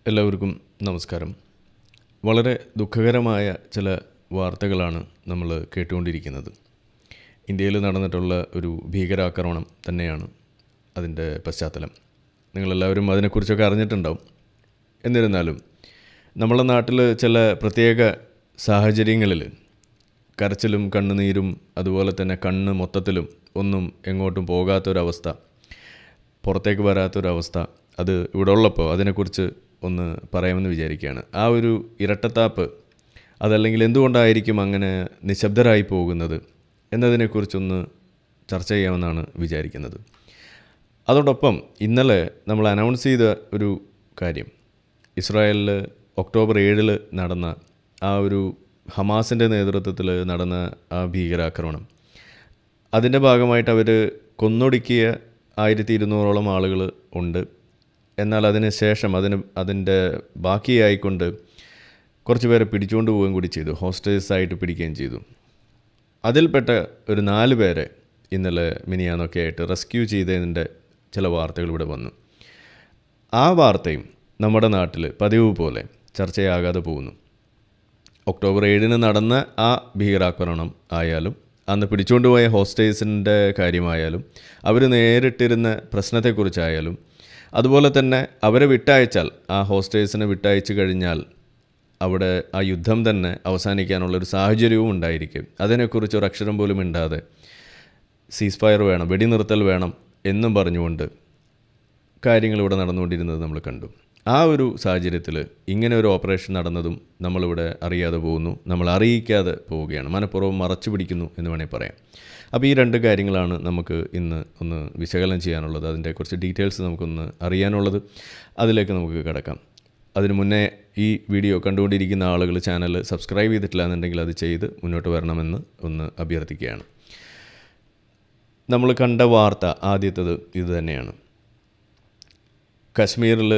എല്ലാവർക്കും നമസ്കാരം. വളരെ ദുഃഖകരമായ ചില വാർത്തകളാണ് നമ്മൾ കേട്ടുകൊണ്ടിരിക്കുന്നത്. ഇന്ത്യയിൽ നടന്നിട്ടുള്ള ഒരു ഭീകരാക്രമണം തന്നെയാണ് അതിൻ്റെ പശ്ചാത്തലം. നിങ്ങളെല്ലാവരും അതിനെക്കുറിച്ചൊക്കെ അറിഞ്ഞിട്ടുണ്ടാവും. എന്നിരുന്നാലും നമ്മളെ നാട്ടിൽ ചില പ്രത്യേക സാഹചര്യങ്ങളിൽ കരച്ചിലും കണ്ണുനീരും അതുപോലെ തന്നെ കണ്ണ് മൊത്തത്തിലും ഒന്നും എങ്ങോട്ടും പോകാത്തൊരവസ്ഥ, പുറത്തേക്ക് വരാത്തൊരവസ്ഥ, അത് ഇവിടെ ഉള്ളപ്പോൾ അതിനെക്കുറിച്ച് ഒന്ന് പറയാമെന്ന് വിചാരിക്കുകയാണ്. ആ ഒരു ഇരട്ടത്താപ്പ്, അതല്ലെങ്കിൽ എന്തുകൊണ്ടായിരിക്കും അങ്ങനെ നിശബ്ദരായി പോകുന്നത് എന്നതിനെക്കുറിച്ചൊന്ന് ചർച്ച ചെയ്യാമെന്നാണ് വിചാരിക്കുന്നത്. അതോടൊപ്പം ഇന്നലെ നമ്മൾ അനൗൺസ് ചെയ്ത ഒരു കാര്യം, ഇസ്രായേലിൽ ഒക്ടോബർ 7 നടന്ന ആ ഒരു ഹമാസിൻ്റെ നേതൃത്വത്തിൽ നടന്ന ആ ഭീകരാക്രമണം, അതിൻ്റെ ഭാഗമായിട്ട് അവർ കൊന്നൊടുക്കിയ 1200ഓളം ആളുകൾ ഉണ്ട്. എന്നാൽ അതിന് ശേഷം അതിൻ്റെ ബാക്കിയായിക്കൊണ്ട് കുറച്ച് പേരെ പിടിച്ചുകൊണ്ട് പോവുകയും കൂടി ചെയ്തു, ഹോസ്റ്റേഴ്സായിട്ട് പിടിക്കുകയും ചെയ്തു. അതിൽപ്പെട്ട ഒരു 4 പേരെ ഇന്നലെ മിനിയാന്നൊക്കെ ആയിട്ട് റെസ്ക്യൂ ചെയ്തതിൻ്റെ ചില വാർത്തകൾ ഇവിടെ വന്നു. ആ വാർത്തയും നമ്മുടെ നാട്ടിൽ പതിവ് പോലെ ചർച്ചയാകാതെ പോകുന്നു. ഒക്ടോബർ 7 നടന്ന ആ ഭീകരാക്രമണം ആയാലും അന്ന് പിടിച്ചുകൊണ്ടുപോയ ഹോസ്റ്റേഴ്സിൻ്റെ കാര്യമായാലും അവർ നേരിട്ടിരുന്ന പ്രശ്നത്തെക്കുറിച്ചായാലും അതുപോലെ തന്നെ അവരെ വിട്ടയച്ചാൽ, ആ ഹോസ്റ്റേഴ്സിനെ വിട്ടയച്ചു കഴിഞ്ഞാൽ അവിടെ ആ യുദ്ധം തന്നെ അവസാനിക്കാനുള്ളൊരു സാഹചര്യവും ഉണ്ടായിരിക്കും. അതിനെക്കുറിച്ച് ഒരു അക്ഷരം പോലും മിണ്ടാതെ സീസ് ഫയർ വേണം, വെടിനിർത്തൽ വേണം എന്നും പറഞ്ഞുകൊണ്ട് കാര്യങ്ങൾ ഇവിടെ നടന്നുകൊണ്ടിരുന്നത് നമ്മൾ കണ്ടു. ആ ഒരു സാഹചര്യത്തിൽ ഇങ്ങനെ ഒരു ഓപ്പറേഷൻ നടന്നതും നമ്മളിവിടെ അറിയാതെ പോകുന്നു, നമ്മൾ അറിയിക്കാതെ പോവുകയാണ്, മനഃപൂർവ്വം മറച്ചു പിടിക്കുന്നു എന്ന് വേണമെങ്കിൽ പറയാം. അപ്പോൾ ഈ 2 കാര്യങ്ങളാണ് നമുക്ക് ഇന്ന് ഒന്ന് വിശകലനം ചെയ്യാനുള്ളത്. അതിൻ്റെ കുറച്ച് ഡീറ്റെയിൽസ് നമുക്കൊന്ന് അറിയാനുള്ളത്. അതിലേക്ക് നമുക്ക് കിടക്കാം. അതിന് മുന്നേ ഈ വീഡിയോ കണ്ടുകൊണ്ടിരിക്കുന്ന ആളുകൾ ചാനൽ സബ്സ്ക്രൈബ് ചെയ്തിട്ടില്ല എന്നുണ്ടെങ്കിൽ അത് ചെയ്ത് മുന്നോട്ട് വരണമെന്ന് ഒന്ന് അഭ്യർത്ഥിക്കുകയാണ്. നമ്മൾ കണ്ട വാർത്ത ആദ്യത്തേത് ഇത് തന്നെയാണ്. കശ്മീരിൽ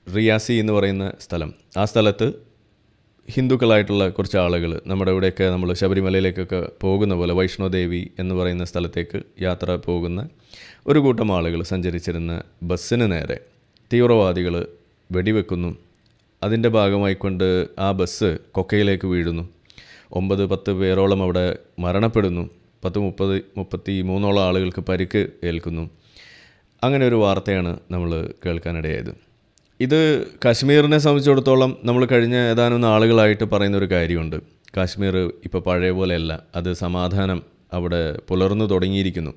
റിയാസി എന്ന് പറയുന്ന സ്ഥലം, ആ സ്ഥലത്ത് ഹിന്ദുക്കളായിട്ടുള്ള കുറച്ച് ആളുകൾ, നമ്മുടെ ഇവിടെയൊക്കെ നമ്മൾ ശബരിമലയിലേക്കൊക്കെ പോകുന്ന പോലെ വൈഷ്ണോദേവി എന്ന് പറയുന്ന സ്ഥലത്തേക്ക് യാത്ര പോകുന്ന ഒരു കൂട്ടം ആളുകൾ സഞ്ചരിച്ചിരുന്ന ബസ്സിന് നേരെ തീവ്രവാദികൾ വെടിവെക്കുന്നു. അതിൻ്റെ ഭാഗമായിക്കൊണ്ട് ആ ബസ് കൊക്കയിലേക്ക് വീഴുന്നു. 9-10 പേരോളം അവിടെ മരണപ്പെടുന്നു. 10-33 ആളുകൾക്ക് പരിക്ക് ഏൽക്കുന്നു. അങ്ങനെ ഒരു വാർത്തയാണ് നമ്മൾ കേൾക്കാനിടയായത്. ഇത് കാശ്മീരിനെ സംബന്ധിച്ചിടത്തോളം നമ്മൾ കഴിഞ്ഞ ഏതാനും നാളുകളായിട്ട് പറയുന്നൊരു കാര്യമുണ്ട്. കാശ്മീർ ഇപ്പോൾ പഴയ പോലെയല്ല, അത് സമാധാനം അവിടെ പുലർന്നു തുടങ്ങിയിരിക്കുന്നു.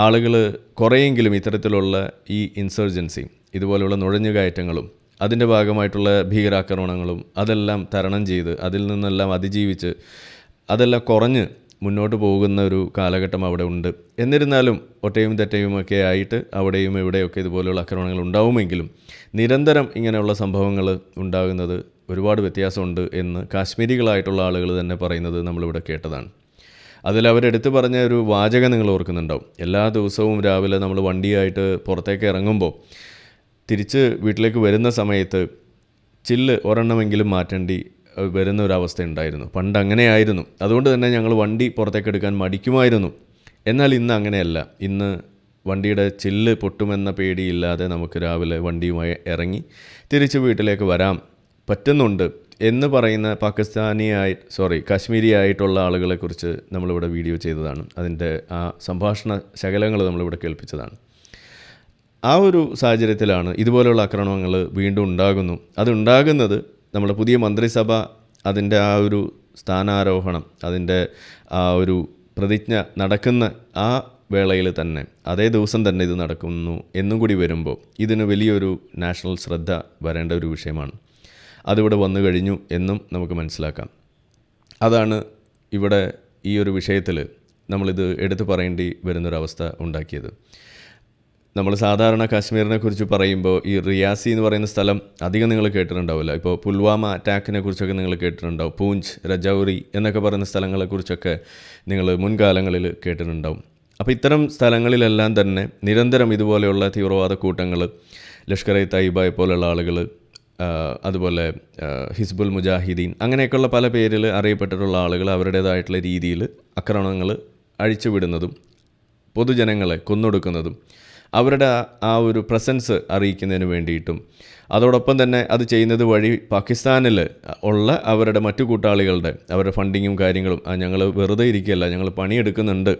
ആളുകൾ കുറേയെങ്കിലും ഇത്തരത്തിലുള്ള ഈ ഇൻസർജൻസി, ഇതുപോലെയുള്ള നുഴഞ്ഞുകയറ്റങ്ങളും അതിൻ്റെ ഭാഗമായിട്ടുള്ള ഭീകരാക്രമണങ്ങളും അതെല്ലാം തരണം ചെയ്ത്, അതിൽ നിന്നെല്ലാം അതിജീവിച്ച്, അതെല്ലാം കുറഞ്ഞ് മുന്നോട്ട് പോകുന്ന ഒരു കാലഘട്ടം അവിടെ ഉണ്ട്. എന്നിരുന്നാലും ഒറ്റയും തെറ്റയുമൊക്കെ ആയിട്ട് അവിടെയും ഇവിടെയൊക്കെ ഇതുപോലെയുള്ള ആക്രമണങ്ങൾ ഉണ്ടാവുമെങ്കിലും നിരന്തരം ഇങ്ങനെയുള്ള സംഭവങ്ങൾ ഉണ്ടാകുന്നത് ഒരുപാട് വ്യത്യാസമുണ്ട് എന്ന് കാശ്മീരികളായിട്ടുള്ള ആളുകൾ തന്നെ പറയുന്നത് നമ്മളിവിടെ കേട്ടതാണ്. അതിൽ അവരെടുത്ത് പറഞ്ഞ ഒരു വാചകം നിങ്ങൾ ഓർക്കുന്നുണ്ടാവും. എല്ലാ ദിവസവും രാവിലെ നമ്മൾ വണ്ടിയായിട്ട് പുറത്തേക്ക് ഇറങ്ങുമ്പോൾ തിരിച്ച് വീട്ടിലേക്ക് വരുന്ന സമയത്ത് ചില്ല് ഒരെണ്ണമെങ്കിലും മാറ്റേണ്ടി വരുന്ന ഒരവസ്ഥ ഉണ്ടായിരുന്നു. പണ്ട് അങ്ങനെയായിരുന്നു. അതുകൊണ്ട് തന്നെ ഞങ്ങൾ വണ്ടി പുറത്തേക്ക് എടുക്കാൻ മടിക്കുമായിരുന്നു. എന്നാൽ ഇന്ന് അങ്ങനെയല്ല. ഇന്ന് വണ്ടിയുടെ ചില്ല് പൊട്ടുമെന്ന പേടിയില്ലാതെ നമുക്ക് രാവിലെ വണ്ടിയുമായി ഇറങ്ങി തിരിച്ച് വീട്ടിലേക്ക് വരാൻ പറ്റുന്നുണ്ട് എന്ന് പറയുന്ന കാശ്മീരി ആയിട്ടുള്ള ആളുകളെക്കുറിച്ച് നമ്മളിവിടെ വീഡിയോ ചെയ്തതാണ്. അതിൻ്റെ ആ സംഭാഷണ ശകലങ്ങൾ നമ്മളിവിടെ കേൾപ്പിച്ചതാണ്. ആ ഒരു സാഹചര്യത്തിലാണ് ഇതുപോലെയുള്ള ആക്രമണങ്ങൾ വീണ്ടും ഉണ്ടാകുന്നു. അതുണ്ടാകുന്നത് നമ്മുടെ പുതിയ മന്ത്രിസഭ അതിൻ്റെ ആ ഒരു സ്ഥാനാരോഹണം, അതിൻ്റെ ആ ഒരു പ്രതിജ്ഞ നടക്കുന്ന ആ വേളയിൽ തന്നെ, അതേ ദിവസം തന്നെ ഇത് നടക്കുന്നു എന്നും കൂടി വരുമ്പോൾ ഇതിന് വലിയൊരു നാഷണൽ ശ്രദ്ധ വരേണ്ട ഒരു വിഷയമാണ്. അതിവിടെ വന്നു കഴിഞ്ഞു എന്നും നമുക്ക് മനസ്സിലാക്കാം. അതാണ് ഇവിടെ ഈ ഒരു വിഷയത്തിൽ നമ്മളിത് എടുത്തു പറയേണ്ടി വരുന്നൊരവസ്ഥ ഉണ്ടാക്കിയത്. നമ്മൾ സാധാരണ കാശ്മീരിനെ കുറിച്ച് പറയുമ്പോൾ ഈ റിയാസി എന്ന് പറയുന്ന സ്ഥലം അധികം നിങ്ങൾ കേട്ടിട്ടുണ്ടാവില്ല. ഇപ്പോൾ പുൽവാമ അറ്റാക്കിനെ കുറിച്ചൊക്കെ നിങ്ങൾ കേട്ടിട്ടുണ്ടാവും. പൂഞ്ച്, രജൗരി എന്നൊക്കെ പറയുന്ന സ്ഥലങ്ങളെക്കുറിച്ചൊക്കെ നിങ്ങൾ മുൻകാലങ്ങളിൽ കേട്ടിട്ടുണ്ടാവും. അപ്പോൾ ഇത്തരം സ്ഥലങ്ങളിലെല്ലാം തന്നെ നിരന്തരം ഇതുപോലെയുള്ള തീവ്രവാദ കൂട്ടങ്ങൾ, ലഷ്കർ-ഇ തയ്യിബയെ പോലെയുള്ള ആളുകൾ, അതുപോലെ ഹിസ്ബുൽ മുജാഹിദീൻ, അങ്ങനെയൊക്കെയുള്ള പല പേരിൽ അറിയപ്പെട്ടിട്ടുള്ള ആളുകൾ അവരുടേതായിട്ടുള്ള രീതിയിൽ ആക്രമണങ്ങൾ അഴിച്ചുവിടുന്നതും പൊതുജനങ്ങളെ കൊന്നൊടുക്കുന്നതും അവരുടെ ആ ഒരു പ്രസൻസ് അറിയിക്കുന്നതിന് വേണ്ടിയിട്ടും അതോടൊപ്പം തന്നെ അത് ചെയ്യുന്നത് വഴി പാകിസ്ഥാനിൽ ഉള്ള അവരുടെ മറ്റു കൂട്ടാളികളുടെ അവരുടെ ഫണ്ടിങ്ങും കാര്യങ്ങളും ഞങ്ങൾ വെറുതെ ഇരിക്കുകയല്ല, ഞങ്ങൾ പണിയെടുക്കുന്നുണ്ട്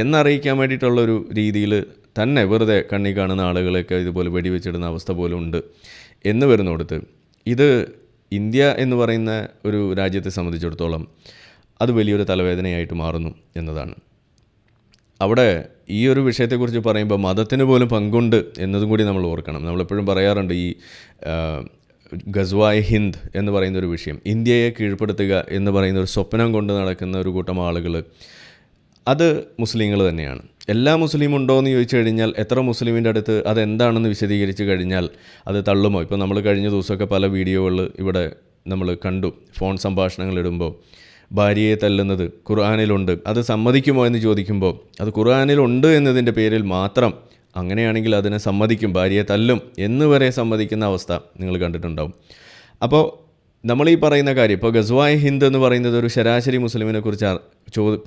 എന്നറിയിക്കാൻ വേണ്ടിയിട്ടുള്ളൊരു രീതിയിൽ തന്നെ വെറുതെ കണ്ണി കാണുന്ന ആളുകളെയൊക്കെ ഇതുപോലെ വെടിവെച്ചിടുന്ന അവസ്ഥ പോലും ഉണ്ട് എന്ന് വരുന്നിടത്ത് ഇത് ഇന്ത്യ എന്ന് പറയുന്ന ഒരു രാജ്യത്തെ സംബന്ധിച്ചിടത്തോളം അത് വലിയൊരു തലവേദനയായിട്ട് മാറുന്നു എന്നതാണ്. അവിടെ ഈ ഒരു വിഷയത്തെക്കുറിച്ച് പറയുമ്പോൾ മതത്തിന് പോലും പങ്കുണ്ട് എന്നതും കൂടി നമ്മൾ ഓർക്കണം. നമ്മളെപ്പോഴും പറയാറുണ്ട് ഈ ഗസ്വായ് ഹിന്ദ് എന്ന് പറയുന്നൊരു വിഷയം, ഇന്ത്യയെ കീഴ്പ്പെടുത്തുക എന്ന് പറയുന്ന ഒരു സ്വപ്നം കൊണ്ട് നടക്കുന്ന ഒരു കൂട്ടം ആളുകൾ, അത് മുസ്ലിങ്ങൾ തന്നെയാണ്. എല്ലാ മുസ്ലിം ഉണ്ടോ എന്ന് ചോദിച്ചു കഴിഞ്ഞാൽ എത്ര മുസ്ലിമിൻ്റെ അടുത്ത് അതെന്താണെന്ന് വിശദീകരിച്ച് കഴിഞ്ഞാൽ അത് തള്ളുമോ? ഇപ്പോൾ നമ്മൾ കഴിഞ്ഞ ദിവസമൊക്കെ പല വീഡിയോകളിൽ ഇവിടെ നമ്മൾ കണ്ടു, ഫോൺ സംഭാഷണങ്ങളിടുമ്പോൾ ഭാര്യയെ തല്ലുന്നത് ഖുർആനിലുണ്ട്, അത് സമ്മതിക്കുമോ എന്ന് ചോദിക്കുമ്പോൾ അത് ഖുർആനിലുണ്ട് എന്നതിൻ്റെ പേരിൽ മാത്രം അങ്ങനെയാണെങ്കിൽ അതിനെ സമ്മതിക്കും, ഭാര്യയെ തല്ലും എന്ന് വരെ സമ്മതിക്കുന്ന അവസ്ഥ നിങ്ങൾ കണ്ടിട്ടുണ്ടാവും. അപ്പോൾ നമ്മൾ ഈ പറയുന്ന കാര്യം ഇപ്പോൾ ഗസ്വായ് ഹിന്ദ് എന്ന് പറയുന്നത് ഒരു ശരാശരി മുസ്ലിമിനെ കുറിച്ച്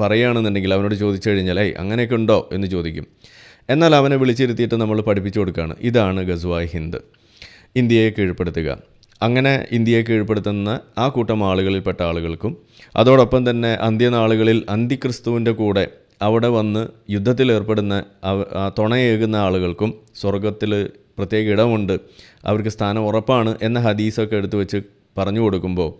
പറയുകയാണെന്നുണ്ടെങ്കിൽ അവനോട് ചോദിച്ചു കഴിഞ്ഞാൽ അങ്ങനെയൊക്കെ ഉണ്ടോ എന്ന് ചോദിക്കും. എന്നാൽ അവനെ വിളിച്ചിരുത്തിയിട്ട് നമ്മൾ പഠിപ്പിച്ചു കൊടുക്കുകയാണ്, ഇതാണ് ഗസ്വായ് ഹിന്ദ്, ഇന്ത്യയെ കീഴ്പ്പെടുത്തുക. അങ്ങനെ ഇന്ത്യയെ കീഴ്പ്പെടുത്തുന്ന ആ കൂട്ടം ആളുകളിൽപ്പെട്ട ആളുകൾക്കും അതോടൊപ്പം തന്നെ അന്ത്യനാളുകളിൽ അന്തിക്രിസ്തുവിൻ്റെ കൂടെ അവിടെ വന്ന് യുദ്ധത്തിലേർപ്പെടുന്ന തുണയേകുന്ന ആളുകൾക്കും സ്വർഗത്തിൽ പ്രത്യേക ഇടമുണ്ട്, അവർക്ക് സ്ഥാനം ഉറപ്പാണ് എന്ന ഹദീസൊക്കെ എടുത്തു വെച്ച് പറഞ്ഞു കൊടുക്കുമ്പോൾ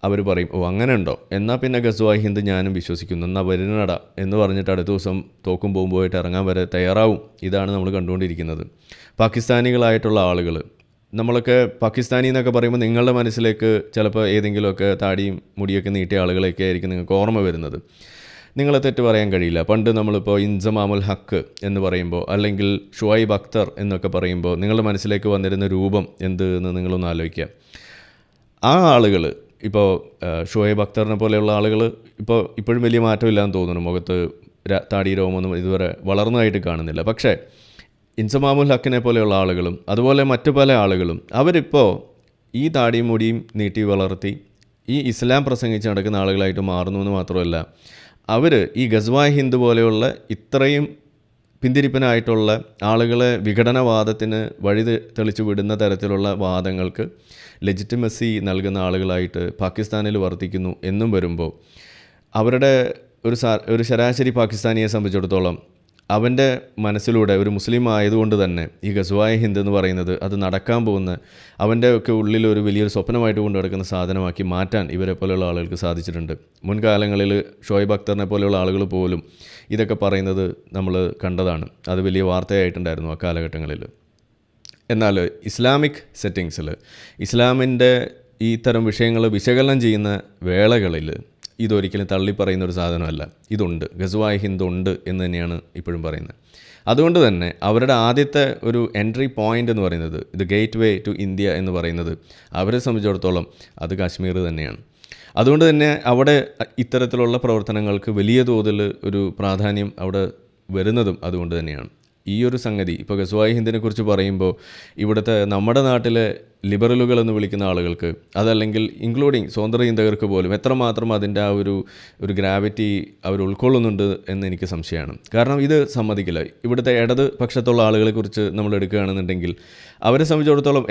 അവർ പറയും, ഓ അങ്ങനെ ഉണ്ടോ, എന്നാൽ പിന്നെ ഗസ്വായ് ഹിന്ദ് ഞാനും വിശ്വസിക്കുന്നു, എന്നാൽ വരുന്നട എന്ന് പറഞ്ഞിട്ട് അടുത്ത ദിവസം തോക്കും പോകുമ്പോയിട്ട് ഇറങ്ങാൻ വരെ തയ്യാറാവും. ഇതാണ് നമ്മൾ കണ്ടുകൊണ്ടിരിക്കുന്നത്. പാകിസ്ഥാനികളായിട്ടുള്ള ആളുകൾ, നമ്മളൊക്കെ പാകിസ്ഥാനി എന്നൊക്കെ പറയുമ്പോൾ നിങ്ങളുടെ മനസ്സിലേക്ക് ചിലപ്പോൾ ഏതെങ്കിലുമൊക്കെ താടിയും മുടിയൊക്കെ നീട്ടിയ ആളുകളൊക്കെ ആയിരിക്കും നിങ്ങൾക്ക് ഓർമ്മ വരുന്നത്. നിങ്ങളെ തെറ്റ് പറയാൻ കഴിയില്ല. പണ്ട് നമ്മളിപ്പോൾ ഇൻസമാമുൽ ഹക്ക് എന്ന് പറയുമ്പോൾ അല്ലെങ്കിൽ ഷുഐബ് അക്തർ എന്നൊക്കെ പറയുമ്പോൾ നിങ്ങളുടെ മനസ്സിലേക്ക് വന്നിരുന്ന രൂപം എന്ത് എന്ന് നിങ്ങളൊന്ന് ആലോചിക്കുക. ആ ആളുകൾ ഇപ്പോൾ ഷുഐബ് അക്തറിനെ പോലെയുള്ള ആളുകൾ ഇപ്പോഴും വലിയ മാറ്റമില്ലാന്ന് തോന്നുന്നു, മുഖത്ത് താടി രോമൊന്നും ഇതുവരെ വളർന്നതായിട്ട് കാണുന്നില്ല. പക്ഷേ ഇൻസമാമുൽ ഹക്കിനെ പോലെയുള്ള ആളുകളും അതുപോലെ മറ്റു പല ആളുകളും അവരിപ്പോൾ ഈ താടിയും മുടിയും നീട്ടി വളർത്തി ഈ ഇസ്ലാം പ്രസംഗിച്ച് നടക്കുന്ന ആളുകളായിട്ട് മാറുന്നു എന്ന് മാത്രമല്ല, അവർ ഈ ഗസ്വായ് ഹിന്ദ് പോലെയുള്ള ഇത്രയും പിന്തിരിപ്പനായിട്ടുള്ള ആളുകളെ വിഘടനവാദത്തിന് വഴി തെളിച്ചു വിടുന്ന തരത്തിലുള്ള വാദങ്ങൾക്ക് ലെജിറ്റിമസി നൽകുന്ന ആളുകളായിട്ട് പാകിസ്ഥാനിൽ വർത്തിക്കുന്നു എന്നും വരുമ്പോൾ അവരുടെ ഒരു ശരാശരി പാകിസ്ഥാനിയെ സംബന്ധിച്ചിടത്തോളം അവൻ്റെ മനസ്സിലൂടെ ഒരു മുസ്ലിം ആയതുകൊണ്ട് തന്നെ ഈ ഗസ്വായ് ഹിന്ദ് എന്ന് പറയുന്നത് അത് നടക്കാൻ പോകുന്ന അവൻ്റെ ഒക്കെ ഉള്ളിൽ ഒരു വലിയൊരു സ്വപ്നമായിട്ട് കൊണ്ട് നടക്കുന്ന സാധനമാക്കി മാറ്റാൻ ഇവരെ പോലെയുള്ള ആളുകൾക്ക് സാധിച്ചിട്ടുണ്ട്. മുൻകാലങ്ങളിൽ ഷോയിബ് അക്തറിനെ പോലെയുള്ള ആളുകൾ പോലും ഇതൊക്കെ പറയുന്നത് നമ്മൾ കണ്ടതാണ്. അത് വലിയ വാർത്തയായിട്ടുണ്ടായിരുന്നു ആ കാലഘട്ടങ്ങളിൽ. എന്നാൽ ഇസ്ലാമിക് സെറ്റിങ്സിൽ ഇസ്ലാമിൻ്റെ ഈ തരം വിഷയങ്ങൾ വിശകലനം ചെയ്യുന്ന വേളകളിൽ ഇതൊരിക്കലും തള്ളിപ്പറയുന്ന ഒരു സാധനമല്ല. ഇതുണ്ട്, ഗസ്വായ് ഹിന്ദ് ഉണ്ട് എന്ന് തന്നെയാണ് ഇപ്പോഴും പറയുന്നത്. അതുകൊണ്ട് തന്നെ അവരുടെ ആദ്യത്തെ ഒരു എൻട്രി പോയിൻ്റ് എന്ന് പറയുന്നത്, ഇത് ഗേറ്റ് വേ ടു ഇന്ത്യ എന്ന് പറയുന്നത് അവരെ സംബന്ധിച്ചിടത്തോളം അത് കാശ്മീർ തന്നെയാണ്. അതുകൊണ്ട് തന്നെ അവിടെ ഇത്തരത്തിലുള്ള പ്രവർത്തനങ്ങൾക്ക് വലിയ തോതിൽ ഒരു പ്രാധാന്യം അവിടെ വരുന്നതും അതുകൊണ്ട് തന്നെയാണ്. ഈ ഒരു സംഗതി ഇപ്പോൾ ഗസ്വായ് ഹിന്ദിനെ കുറിച്ച് പറയുമ്പോൾ ഇവിടുത്തെ നമ്മുടെ നാട്ടിലെ ലിബറലുകൾ എന്ന് വിളിക്കുന്ന ആളുകൾക്ക്, അതല്ലെങ്കിൽ ഇൻക്ലൂഡിങ് സ്വതന്ത്ര ചിന്തകർക്ക് പോലും എത്രമാത്രം അതിൻ്റെ ആ ഒരു ഗ്രാവിറ്റി അവർ ഉൾക്കൊള്ളുന്നുണ്ട് എന്ന് എനിക്ക് സംശയമാണ്. കാരണം ഇത് സമ്മതിക്കില്ല. ഇവിടുത്തെ ഇടത് പക്ഷത്തുള്ള ആളുകളെക്കുറിച്ച് നമ്മൾ എടുക്കുകയാണെന്നുണ്ടെങ്കിൽ അവരെ സംബന്ധിച്ചിടത്തോളം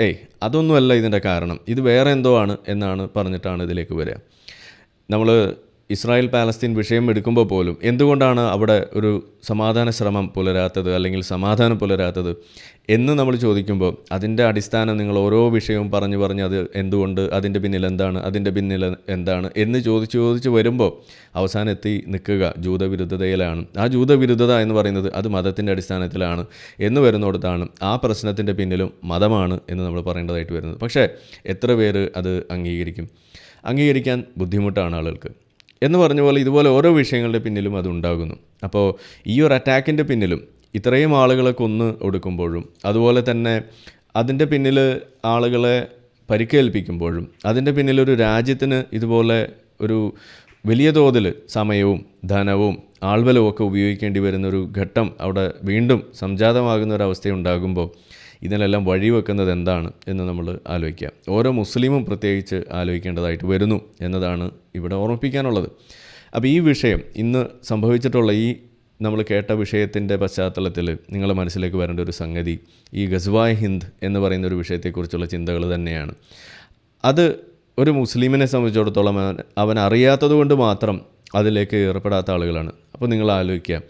അതൊന്നുമല്ല ഇതിൻ്റെ കാരണം, ഇത് വേറെ എന്തോ ആണ് എന്നാണ് പറഞ്ഞിട്ടാണ് ഇതിലേക്ക് വരിക. നമ്മൾ ഇസ്രായേൽ പാലസ്തീൻ വിഷയം എടുക്കുമ്പോൾ പോലും എന്തുകൊണ്ടാണ് അവിടെ ഒരു സമാധാന ശ്രമം പുലരാത്തത് അല്ലെങ്കിൽ സമാധാനം പുലരാത്തത് എന്ന് നമ്മൾ ചോദിക്കുമ്പോൾ അതിൻ്റെ അടിസ്ഥാനം നിങ്ങൾ ഓരോ വിഷയവും പറഞ്ഞ് അത് എന്തുകൊണ്ട്, അതിൻ്റെ പിന്നിൽ എന്താണ് എന്ന് ചോദിച്ച് വരുമ്പോൾ അവസാനം എത്തി നിൽക്കുക ജൂതവിരുദ്ധതയിലാണ്. ആ ജൂതവിരുദ്ധത എന്ന് പറയുന്നത് അത് മതത്തിൻ്റെ അടിസ്ഥാനത്തിലാണ് എന്ന് വരുന്നിടത്താണ് ആ പ്രശ്നത്തിൻ്റെ പിന്നിലും മതമാണ് എന്ന് നമ്മൾ പറയേണ്ടതായിട്ട് വരുന്നത്. പക്ഷേ എത്ര പേര് അത് അംഗീകരിക്കാൻ ബുദ്ധിമുട്ടാണ് ആളുകൾക്ക് എന്ന് പറഞ്ഞ പോലെ ഇതുപോലെ ഓരോ വിഷയങ്ങളുടെ പിന്നിലും അതുണ്ടാകുന്നു. അപ്പോൾ ഈ ഒരു അറ്റാക്കിൻ്റെ പിന്നിലും ഇത്രയും ആളുകളെ കൊന്ന് ഒടുക്കുമ്പോഴും അതുപോലെ തന്നെ അതിൻ്റെ പിന്നിൽ ആളുകളെ പരിക്കേൽപ്പിക്കുമ്പോഴും അതിൻ്റെ പിന്നിലൊരു രാജ്യത്തിന് ഇതുപോലെ ഒരു വലിയ തോതിൽ സമയവും ധനവും ആൾബലവും ഒക്കെ ഉപയോഗിക്കേണ്ടി വരുന്നൊരു ഘട്ടം അവിടെ വീണ്ടും സംജാതമാകുന്ന ഒരവസ്ഥയുണ്ടാകുമ്പോൾ ഇതിനെല്ലാം വഴിവെക്കുന്നത് എന്താണ് എന്ന് നമ്മൾ ആലോചിക്കുക. ഓരോ മുസ്ലിമും പ്രത്യേകിച്ച് ആലോചിക്കേണ്ടതായിട്ട് വരുന്നു എന്നതാണ് ഇവിടെ ഓർമ്മിപ്പിക്കാനുള്ളത്. അപ്പോൾ ഈ വിഷയം ഇന്ന് സംഭവിച്ചിട്ടുള്ള ഈ നമ്മൾ കേട്ട വിഷയത്തിൻ്റെ പശ്ചാത്തലത്തിൽ നിങ്ങളുടെ മനസ്സിലേക്ക് വരേണ്ട ഒരു സംഗതി ഈ ഗസ്വായ് ഹിന്ദ് എന്ന് പറയുന്ന ഒരു വിഷയത്തെക്കുറിച്ചുള്ള ചിന്തകൾ തന്നെയാണ്. അത് ഒരു മുസ്ലിമിനെ സംബന്ധിച്ചിടത്തോളം അവൻ അറിയാത്തത് കൊണ്ട് മാത്രം അതിലേക്ക് ഏർപ്പെടാത്ത ആളുകളാണ്. അപ്പോൾ നിങ്ങൾ ആലോചിക്കുക,